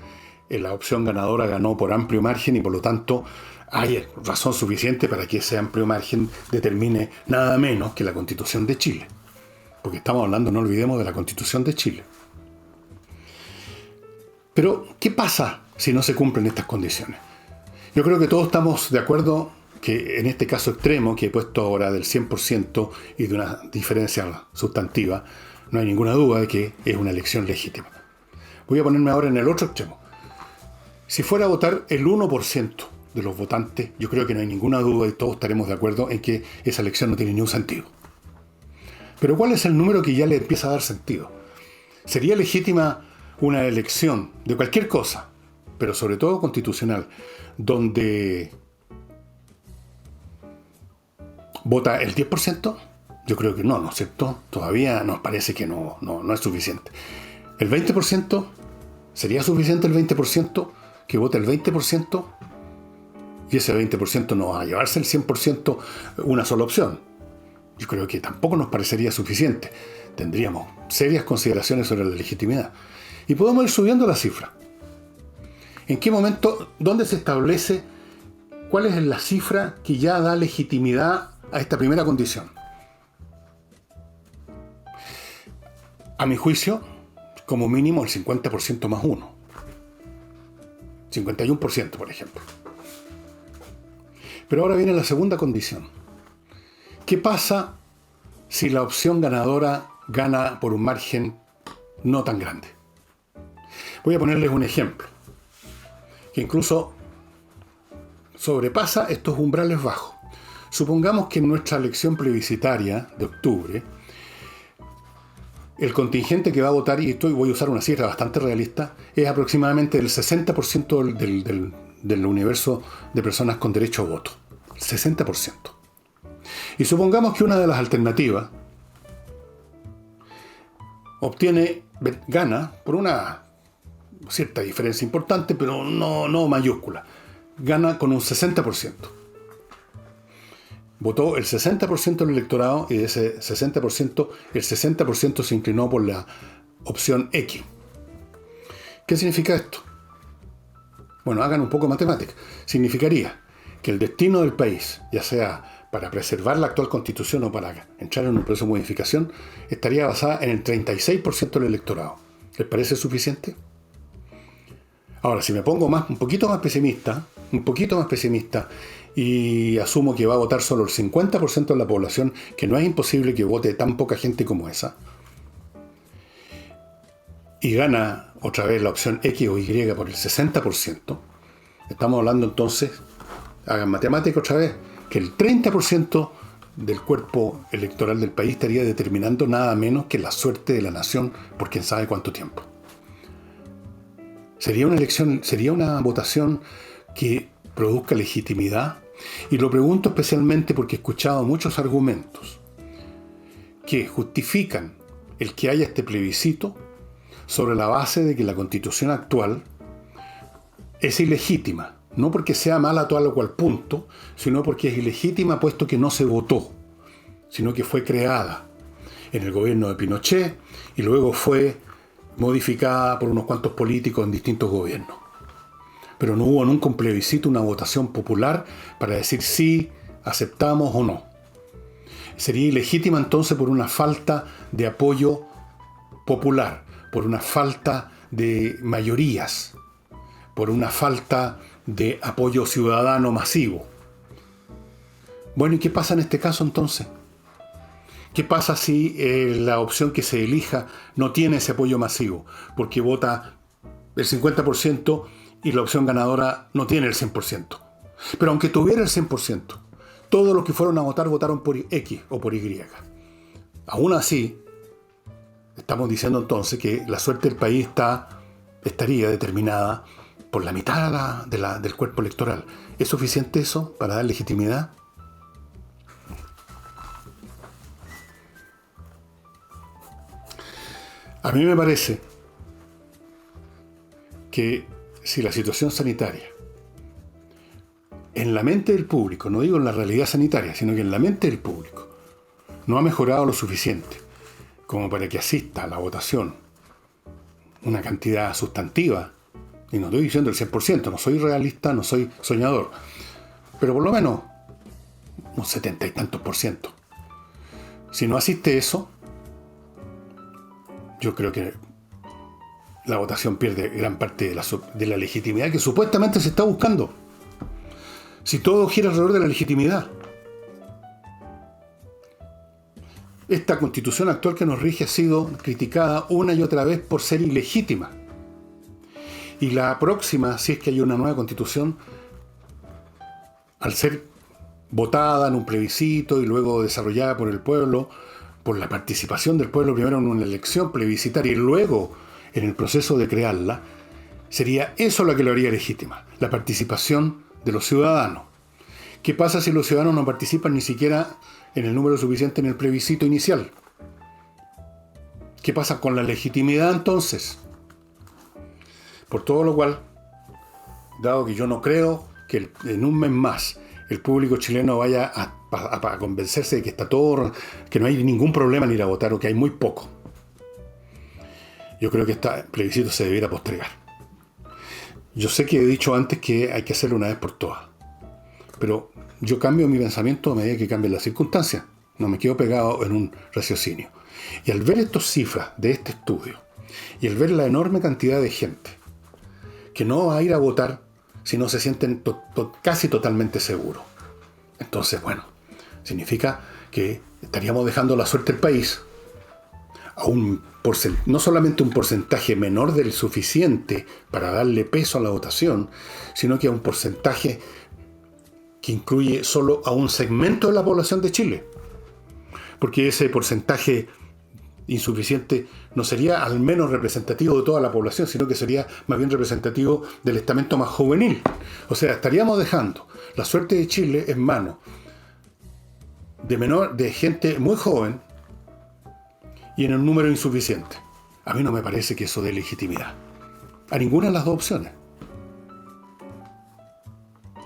la opción ganadora ganó por amplio margen y por lo tanto hay razón suficiente para que ese amplio margen determine nada menos que la Constitución de Chile. porque estamos hablando, no olvidemos, de la Constitución de Chile. Pero, ¿qué pasa si no se cumplen estas condiciones? Yo creo que todos estamos de acuerdo que en este caso extremo, que he puesto ahora del 100% y de una diferencia sustantiva, no hay ninguna duda de que es una elección legítima. Voy a ponerme ahora en el otro extremo. Si fuera a votar el 1% de los votantes, yo creo que no hay ninguna duda y todos estaremos de acuerdo en que esa elección no tiene ningún sentido. Pero ¿cuál es el número que ya le empieza a dar sentido? ¿Sería legítima una elección de cualquier cosa, pero sobre todo constitucional, donde vota el 10%? Yo creo que no, ¿no es cierto? Todavía nos parece que no es suficiente. ¿El 20%? ¿Sería suficiente el 20%? ¿Que vote el 20%? Y ese 20% no va a llevarse el 100% una sola opción. Yo creo que tampoco nos parecería suficiente. Tendríamos serias consideraciones sobre la legitimidad. Y podemos ir subiendo la cifra. ¿En qué momento, dónde se establece cuál es la cifra que ya da legitimidad a esta primera condición? A mi juicio, como mínimo el 50% más 1. 51%, por ejemplo. Pero ahora viene la segunda condición. ¿Qué pasa si la opción ganadora gana por un margen no tan grande? Voy a ponerles un ejemplo, que incluso sobrepasa estos umbrales bajos. Supongamos que en nuestra elección plebiscitaria de octubre, el contingente que va a votar, y voy a usar una cifra bastante realista, es aproximadamente el 60% del universo de personas con derecho a voto. 60%. Y supongamos que una de las alternativas gana por una cierta diferencia importante, pero no mayúscula. Gana con un 60%. Votó el 60% del electorado y de ese 60%, el 60% se inclinó por la opción X. ¿Qué significa esto? Bueno, hagan un poco de matemática. Significaría que el destino del país, ya sea para preservar la actual constitución o para entrar en un proceso de modificación, estaría basada en el 36% del electorado. ¿Les parece suficiente? Ahora, si me pongo un poquito más pesimista, y asumo que va a votar solo el 50% de la población, que no es imposible que vote tan poca gente como esa, y gana otra vez la opción X o Y por el 60%, estamos hablando entonces, hagan matemática otra vez, que el 30% del cuerpo electoral del país estaría determinando nada menos que la suerte de la nación por quién sabe cuánto tiempo. Sería una votación que produzca legitimidad, y lo pregunto especialmente porque he escuchado muchos argumentos que justifican el que haya este plebiscito sobre la base de que la constitución actual es ilegítima, no porque sea mala a tal o cual punto, sino porque es ilegítima puesto que no se votó, sino que fue creada en el gobierno de Pinochet y luego fue modificada por unos cuantos políticos en distintos gobiernos. Pero no hubo nunca un plebiscito, una votación popular para decir sí, aceptamos o no. Sería ilegítima entonces por una falta de apoyo popular, por una falta de mayorías, por una falta de apoyo ciudadano masivo. Bueno, ¿y qué pasa en este caso entonces? ¿Qué pasa si la opción que se elija no tiene ese apoyo masivo? Porque vota el 50% y la opción ganadora no tiene el 100%. Pero aunque tuviera el 100%, todos los que fueron a votar votaron por X o por Y. Aún así, estamos diciendo entonces que la suerte del país estaría determinada por la mitad del cuerpo electoral. ¿Es suficiente eso para dar legitimidad? A mí me parece que si la situación sanitaria, en la mente del público, no digo en la realidad sanitaria, sino que en la mente del público, no ha mejorado lo suficiente como para que asista a la votación una cantidad sustantiva, y no estoy diciendo el 100%, no soy realista, no soy soñador, pero por lo menos un 70 y tantos %. Si no asiste eso, yo creo que la votación pierde gran parte de la legitimidad que supuestamente se está buscando. Si todo gira alrededor de la legitimidad. Esta constitución actual que nos rige ha sido criticada una y otra vez por ser ilegítima. Y la próxima, si es que hay una nueva constitución, al ser votada en un plebiscito y luego desarrollada por el pueblo, por la participación del pueblo primero en una elección plebiscitaria y luego en el proceso de crearla, sería eso lo que lo haría legítima, la participación de los ciudadanos. ¿Qué pasa si los ciudadanos no participan ni siquiera en el número suficiente en el plebiscito inicial? ¿Qué pasa con la legitimidad entonces? Por todo lo cual, dado que yo no creo que en un mes más el público chileno vaya a convencerse de que está todo, que no hay ningún problema en ir a votar o que hay muy poco, yo creo que este plebiscito se debiera postergar. Yo sé que he dicho antes que hay que hacerlo una vez por todas, pero yo cambio mi pensamiento a medida que cambien las circunstancias. No me quedo pegado en un raciocinio. Y al ver estas cifras de este estudio, y al ver la enorme cantidad de gente que no va a ir a votar si no se sienten casi totalmente seguros, entonces, bueno, significa que estaríamos dejando la suerte del país a no solamente un porcentaje menor del suficiente para darle peso a la votación, sino que a un porcentaje que incluye solo a un segmento de la población de Chile. Porque ese porcentaje insuficiente no sería al menos representativo de toda la población, sino que sería más bien representativo del estamento más juvenil. O sea, estaríamos dejando la suerte de Chile en manos de gente muy joven y en un número insuficiente. A mí no me parece que eso dé legitimidad a ninguna de las dos opciones.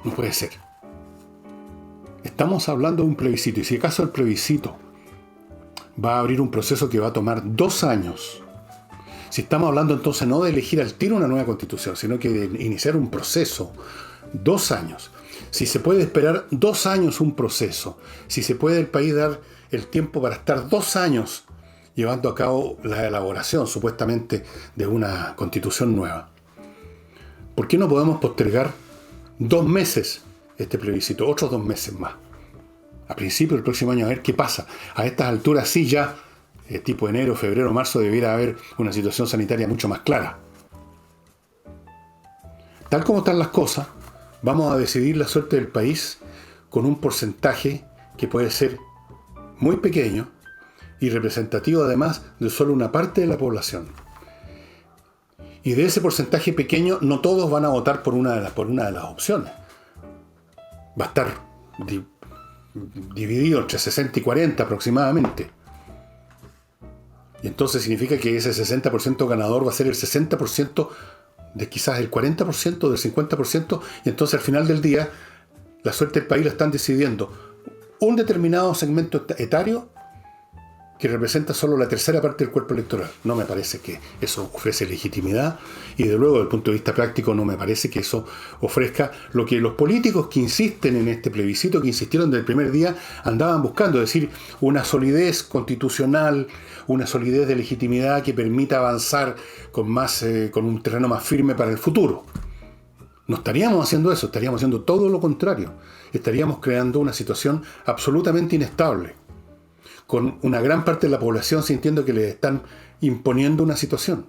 No puede ser. Estamos hablando de un plebiscito, y si acaso el plebiscito va a abrir un proceso que va a tomar 2 años, si estamos hablando entonces no de elegir al tiro una nueva constitución, sino que de iniciar un proceso, 2 años. Si se puede esperar 2 años un proceso, si se puede el país dar el tiempo para estar 2 años llevando a cabo la elaboración supuestamente de una constitución nueva, ¿por qué no podemos postergar 2 meses este plebiscito, otros 2 meses más? A principios del próximo año, a ver qué pasa. A estas alturas sí ya, tipo enero, febrero, marzo, debiera haber una situación sanitaria mucho más clara. Tal como están las cosas, vamos a decidir la suerte del país con un porcentaje que puede ser muy pequeño y representativo además de solo una parte de la población. Y de ese porcentaje pequeño, no todos van a votar por una de las opciones. Va a estar dividido entre 60 y 40 aproximadamente. Y entonces significa que ese 60% ganador va a ser el 60% de quizás el 40%, del 50%, y entonces al final del día la suerte del país la están decidiendo un determinado segmento etario que representa solo la tercera parte del cuerpo electoral. No me parece que eso ofrece legitimidad, y de luego, desde el punto de vista práctico, no me parece que eso ofrezca lo que los políticos que insisten en este plebiscito, que insistieron desde el primer día, andaban buscando, es decir, una solidez constitucional, una solidez de legitimidad que permita avanzar con un terreno más firme para el futuro. No estaríamos haciendo eso, estaríamos haciendo todo lo contrario. Estaríamos creando una situación absolutamente inestable, con una gran parte de la población sintiendo que le están imponiendo una situación.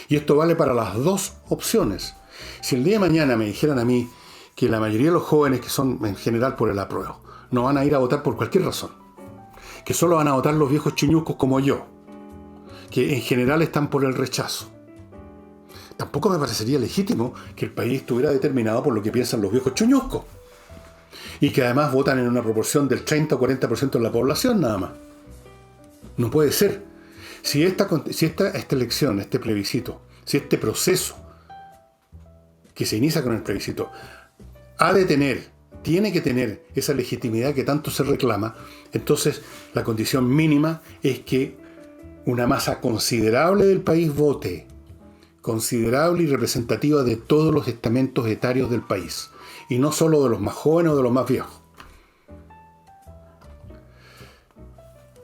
Y esto vale para las dos opciones. Si el día de mañana me dijeran a mí que la mayoría de los jóvenes que son en general por el apruebo no van a ir a votar por cualquier razón, que solo van a votar los viejos chiñucos como yo, que en general están por el rechazo, tampoco me parecería legítimo que el país estuviera determinado por lo que piensan los viejos chuñuscos, y que además votan en una proporción del 30 o 40% de la población nada más. No puede ser. Si esta elección, este plebiscito, si este proceso que se inicia con el plebiscito tiene que tener esa legitimidad que tanto se reclama, entonces la condición mínima es que una masa considerable del país vote, considerable y representativa de todos los estamentos etarios del país, y no solo de los más jóvenes o de los más viejos.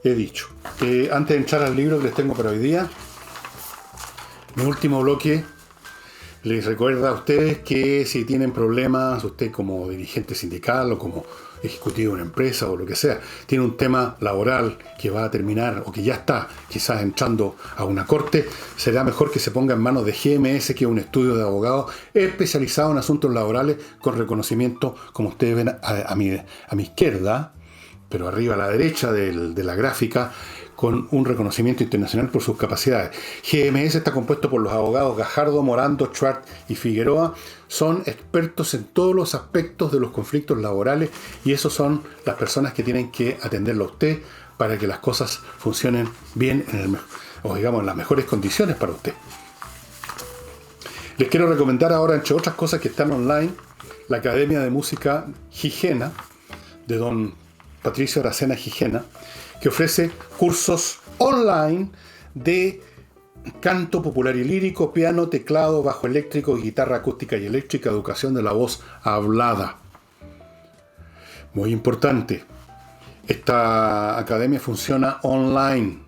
He dicho. Antes de entrar al libro que les tengo para hoy día, Mi último bloque les recuerda a ustedes que si tienen problemas, usted como dirigente sindical o como ejecutivo de una empresa o lo que sea, tiene un tema laboral que va a terminar o que ya está quizás entrando a una corte, será mejor que se ponga en manos de GMS, que es un estudio de abogados especializado en asuntos laborales con reconocimiento, como ustedes ven a mi izquierda, pero arriba a la derecha de la gráfica, con un reconocimiento internacional por sus capacidades. GMS está compuesto por los abogados Gajardo, Morando, Schwartz y Figueroa. Son expertos en todos los aspectos de los conflictos laborales y esos son las personas que tienen que atenderlo a usted para que las cosas funcionen bien en las mejores condiciones para usted. Les quiero recomendar ahora, entre otras cosas que están online, la Academia de Música Gigena, de don Patricio Aracena Gigena, que ofrece cursos online de canto popular y lírico, piano, teclado, bajo eléctrico, guitarra acústica y eléctrica, educación de la voz hablada. Muy importante, esta academia funciona online.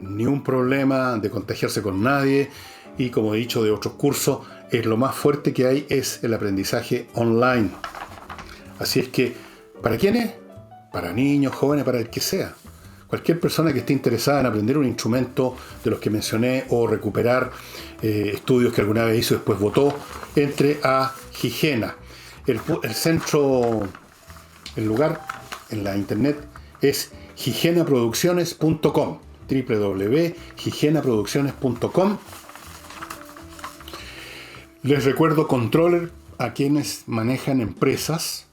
Ni un problema de contagiarse con nadie y, como he dicho de otros cursos, lo más fuerte que hay es el aprendizaje online. Así es que, ¿para quiénes? Para niños, jóvenes, para el que sea. Cualquier persona que esté interesada en aprender un instrumento de los que mencioné o recuperar estudios que alguna vez hizo y después votó, entre a Gigena. El centro, el lugar en la internet es gigenaproducciones.com, www.gigenaproducciones.com. Les recuerdo controller a quienes manejan empresas.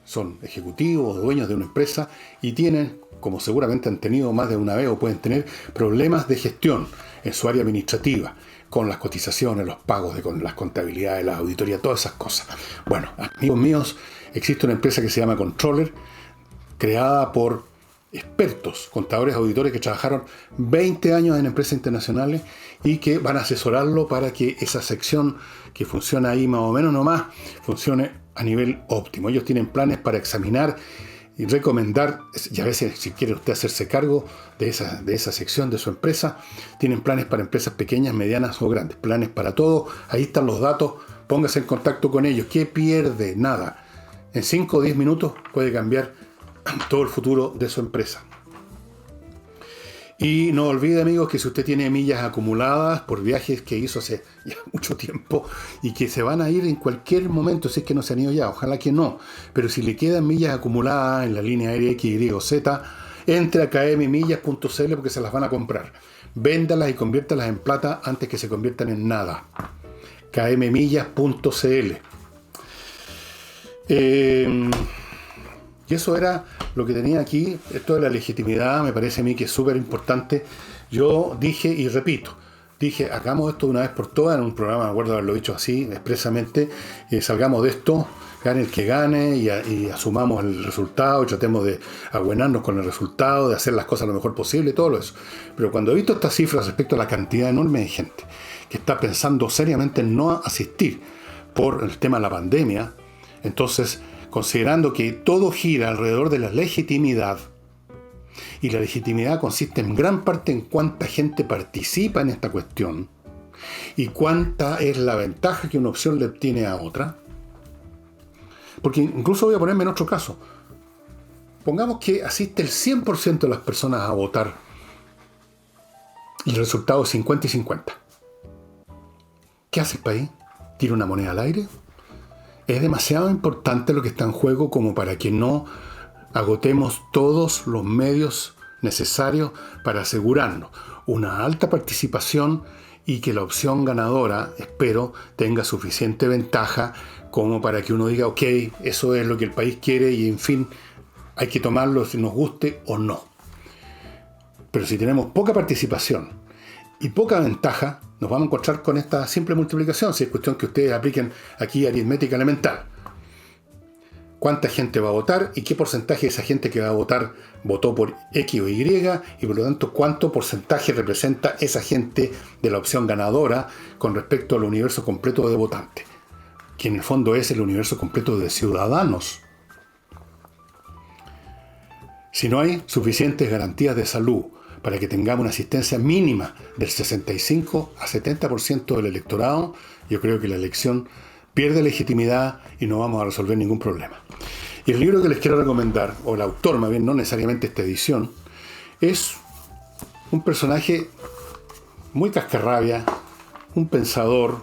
Son ejecutivos o dueños de una empresa y tienen, como seguramente han tenido más de una vez o pueden tener, problemas de gestión en su área administrativa, con las cotizaciones, los pagos, con las contabilidades, las auditorías, todas esas cosas. Bueno, amigos míos, existe una empresa que se llama Controller, creada por expertos, contadores, auditores que trabajaron 20 años en empresas internacionales y que van a asesorarlo para que esa sección que funciona ahí más o menos nomás, funcione a nivel óptimo. Ellos tienen planes para examinar y recomendar, y a veces si quiere usted hacerse cargo de esa sección de su empresa, tienen planes para empresas pequeñas, medianas o grandes, planes para todo. Ahí están los datos, póngase en contacto con ellos. ¿Qué pierde? Nada. En 5 o 10 minutos puede cambiar todo el futuro de su empresa. Y no olvide, amigos, que si usted tiene millas acumuladas por viajes que hizo hace ya mucho tiempo y que se van a ir en cualquier momento, si es que no se han ido ya, ojalá que no, pero si le quedan millas acumuladas en la línea aérea X, Y o Z, entre a kmmillas.cl porque se las van a comprar. Véndalas y conviértalas en plata antes que se conviertan en nada. kmmillas.cl. Y eso era lo que tenía aquí. Esto de la legitimidad me parece a mí que es súper importante. Yo dije y repito, hagamos esto de una vez por todas en un programa, me acuerdo haberlo dicho así expresamente, salgamos de esto, gane el que gane y asumamos el resultado y tratemos de abuenarnos con el resultado, de hacer las cosas lo mejor posible, todo eso. Pero cuando he visto estas cifras respecto a la cantidad enorme de gente que está pensando seriamente en no asistir por el tema de la pandemia, entonces, considerando que todo gira alrededor de la legitimidad, y la legitimidad consiste en gran parte en cuánta gente participa en esta cuestión y cuánta es la ventaja que una opción le obtiene a otra. Porque incluso voy a ponerme en otro caso. Pongamos que asiste el 100% de las personas a votar y el resultado es 50 y 50. ¿Qué hace el país? ¿Tira una moneda al aire? Es demasiado importante lo que está en juego como para que no agotemos todos los medios necesarios para asegurarnos una alta participación y que la opción ganadora, espero, tenga suficiente ventaja como para que uno diga, ok, eso es lo que el país quiere y en fin, hay que tomarlo si nos guste o no. Pero si tenemos poca participación y poca ventaja, nos vamos a encontrar con esta simple multiplicación, si es cuestión que ustedes apliquen aquí aritmética elemental. ¿Cuánta gente va a votar y qué porcentaje de esa gente que va a votar votó por X o Y? Y por lo tanto, ¿cuánto porcentaje representa esa gente de la opción ganadora con respecto al universo completo de votantes? Que en el fondo es el universo completo de ciudadanos. Si no hay suficientes garantías de salud para que tengamos una asistencia mínima del 65 a 70% del electorado, yo creo que la elección pierde legitimidad y no vamos a resolver ningún problema. Y el libro que les quiero recomendar, o el autor más bien, no necesariamente esta edición, es un personaje muy cascarrabia, un pensador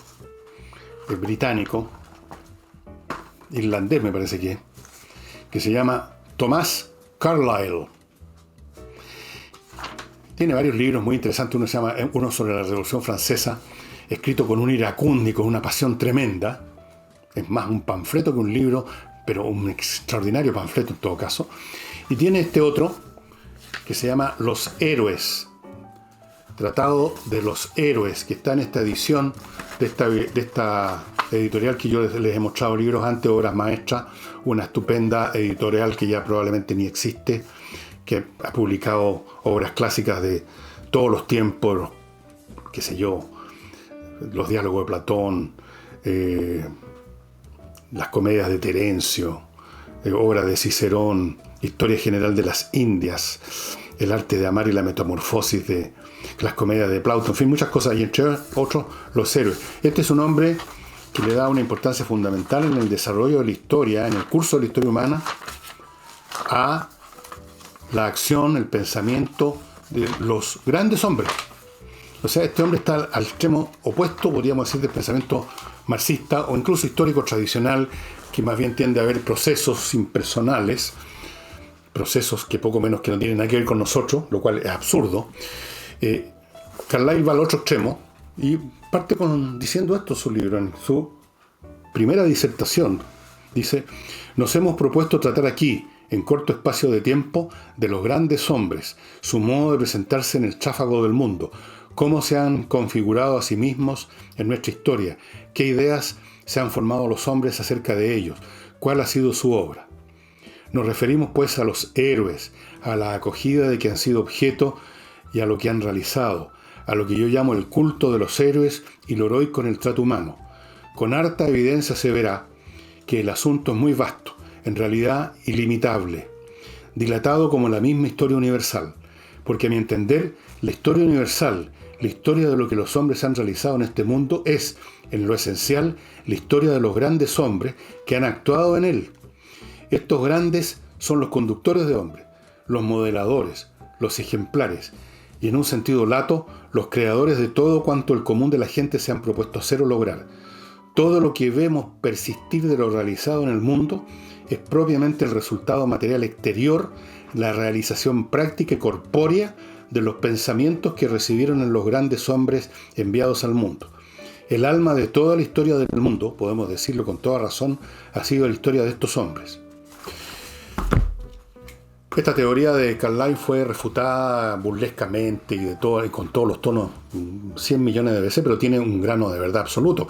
británico, irlandés me parece que se llama Thomas Carlyle. Tiene varios libros muy interesantes. Uno sobre la Revolución Francesa, escrito con un iracundio y con una pasión tremenda. Es más un panfleto que un libro, pero un extraordinario panfleto en todo caso. Y tiene este otro que se llama Los Héroes, Tratado de los Héroes, que está en esta edición de esta editorial que yo les he mostrado libros antes, obras maestras, una estupenda editorial que ya probablemente ni existe, que ha publicado obras clásicas de todos los tiempos, qué sé yo, los diálogos de Platón, las comedias de Terencio, obras de Cicerón, Historia General de las Indias, El arte de amar y la metamorfosis de las comedias de Plauto, en fin, muchas cosas, y entre otros, Los Héroes. Este es un hombre que le da una importancia fundamental en el desarrollo de la historia, en el curso de la historia humana, a la acción, el pensamiento de los grandes hombres. O sea, este hombre está al extremo opuesto, podríamos decir, del pensamiento marxista o incluso histórico tradicional, que más bien tiende a ver procesos impersonales, procesos que poco menos que no tienen nada que ver con nosotros, lo cual es absurdo. Carlyle va al otro extremo y parte diciendo esto en su libro, en su primera disertación. Dice: nos hemos propuesto tratar aquí, en corto espacio de tiempo, de los grandes hombres, su modo de presentarse en el tráfago del mundo, cómo se han configurado a sí mismos en nuestra historia, qué ideas se han formado los hombres acerca de ellos, cuál ha sido su obra. Nos referimos pues a los héroes, a la acogida de que han sido objeto y a lo que han realizado, a lo que yo llamo el culto de los héroes y lo heroico en el trato humano. Con harta evidencia se verá que el asunto es muy vasto, en realidad ilimitable, dilatado como la misma historia universal, porque a mi entender, la historia universal, la historia de lo que los hombres han realizado en este mundo es, en lo esencial, la historia de los grandes hombres que han actuado en él. Estos grandes son los conductores de hombres, los modeladores, los ejemplares, y en un sentido lato, los creadores de todo cuanto el común de la gente se han propuesto hacer o lograr. Todo lo que vemos persistir de lo realizado en el mundo es propiamente el resultado material exterior, la realización práctica y corpórea de los pensamientos que recibieron en los grandes hombres enviados al mundo. El alma de toda la historia del mundo, podemos decirlo con toda razón, ha sido la historia de estos hombres. Esta teoría de Carlyle fue refutada burlescamente y con todos los tonos 100 millones de veces, pero tiene un grano de verdad absoluto.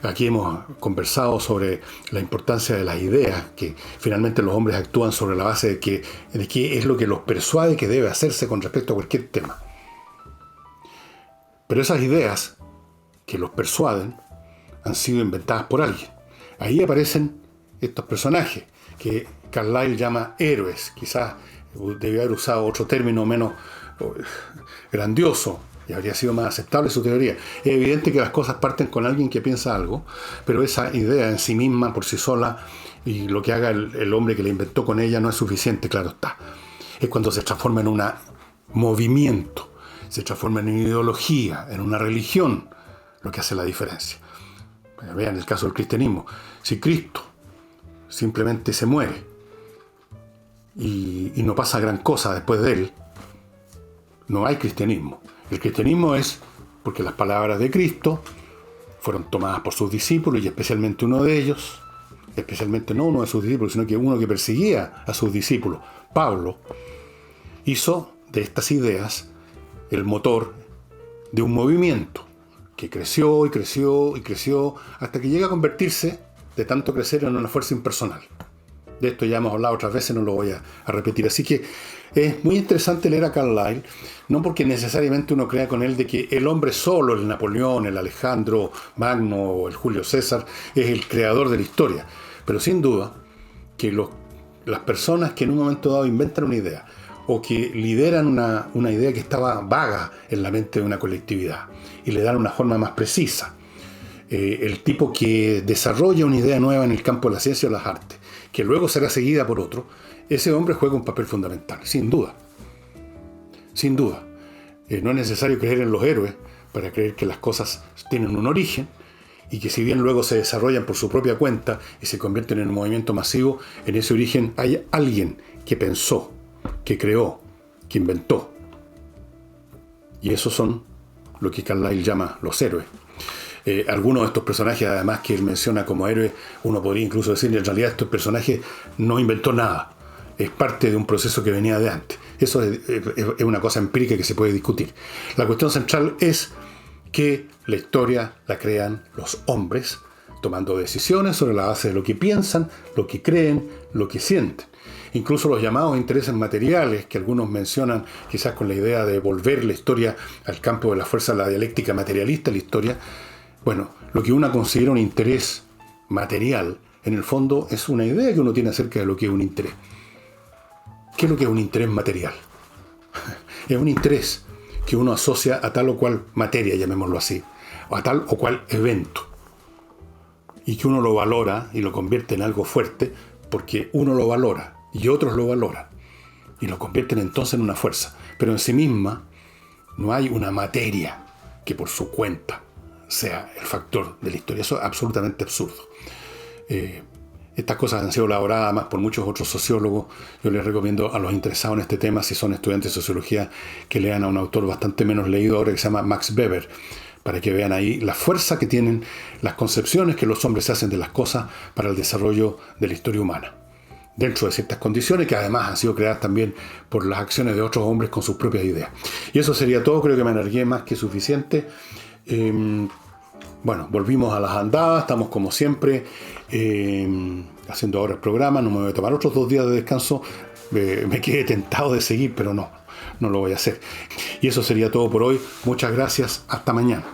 Aquí hemos conversado sobre la importancia de las ideas, que finalmente los hombres actúan sobre la base de qué es lo que los persuade que debe hacerse con respecto a cualquier tema. Pero esas ideas que los persuaden han sido inventadas por alguien. Ahí aparecen estos personajes que Carlyle llama héroes. Quizás debió haber usado otro término menos grandioso y habría sido más aceptable su teoría. Es evidente que las cosas parten con alguien que piensa algo, pero esa idea en sí misma, por sí sola, y lo que haga el hombre que la inventó con ella no es suficiente, claro está. Es cuando se transforma en un movimiento, se transforma en una ideología, en una religión, lo que hace la diferencia. Vean el caso del cristianismo. Si Cristo simplemente se muere y no pasa gran cosa después de él, no hay cristianismo. El cristianismo es porque las palabras de Cristo fueron tomadas por sus discípulos, y especialmente uno de ellos, especialmente no uno de sus discípulos, sino que uno que perseguía a sus discípulos, Pablo, hizo de estas ideas el motor de un movimiento que creció y creció y creció hasta que llega a convertirse, de tanto crecer, en una fuerza impersonal. De esto ya hemos hablado otras veces, no lo voy a repetir. Así que es muy interesante leer a Carlyle, no porque necesariamente uno crea con él de que el hombre solo, el Napoleón, el Alejandro Magno o el Julio César, es el creador de la historia, pero sin duda que las personas que en un momento dado inventan una idea o que lideran una idea que estaba vaga en la mente de una colectividad y le dan una forma más precisa. El tipo que desarrolla una idea nueva en el campo de la ciencia o las artes, que luego será seguida por otro, ese hombre juega un papel fundamental, sin duda. Sin duda. No es necesario creer en los héroes para creer que las cosas tienen un origen y que si bien luego se desarrollan por su propia cuenta y se convierten en un movimiento masivo, en ese origen hay alguien que pensó, que creó, que inventó. Y esos son lo que Carlyle llama los héroes. Algunos de estos personajes, además, que él menciona como héroes, uno podría incluso decir que en realidad estos personajes no inventó nada. Es parte de un proceso que venía de antes. Eso es una cosa empírica que se puede discutir. La cuestión central es que la historia la crean los hombres, tomando decisiones sobre la base de lo que piensan, lo que creen, lo que sienten. Incluso los llamados intereses materiales, que algunos mencionan quizás con la idea de volver la historia al campo de la fuerza de la dialéctica materialista, la historia. Bueno, lo que uno considera un interés material, en el fondo es una idea que uno tiene acerca de lo que es un interés. ¿Qué es lo que es un interés material? Es un interés que uno asocia a tal o cual materia, llamémoslo así, o a tal o cual evento, y que uno lo valora y lo convierte en algo fuerte porque uno lo valora y otros lo valoran y lo convierten entonces en una fuerza. Pero en sí misma no hay una materia que por su cuenta sea el factor de la historia. Eso es absolutamente absurdo. Estas cosas han sido elaboradas más por muchos otros sociólogos. Yo les recomiendo a los interesados en este tema, si son estudiantes de sociología, que lean a un autor bastante menos leído ahora que se llama Max Weber, para que vean ahí la fuerza que tienen las concepciones que los hombres hacen de las cosas para el desarrollo de la historia humana, dentro de ciertas condiciones que además han sido creadas también por las acciones de otros hombres con sus propias ideas. Y eso sería todo. Creo que me alargué más que suficiente. Bueno, volvimos a las andadas, estamos como siempre haciendo ahora el programa. No me voy a tomar otros 2 días de descanso. Me quedé tentado de seguir, pero no lo voy a hacer. Y eso sería todo por hoy. Muchas gracias, hasta mañana.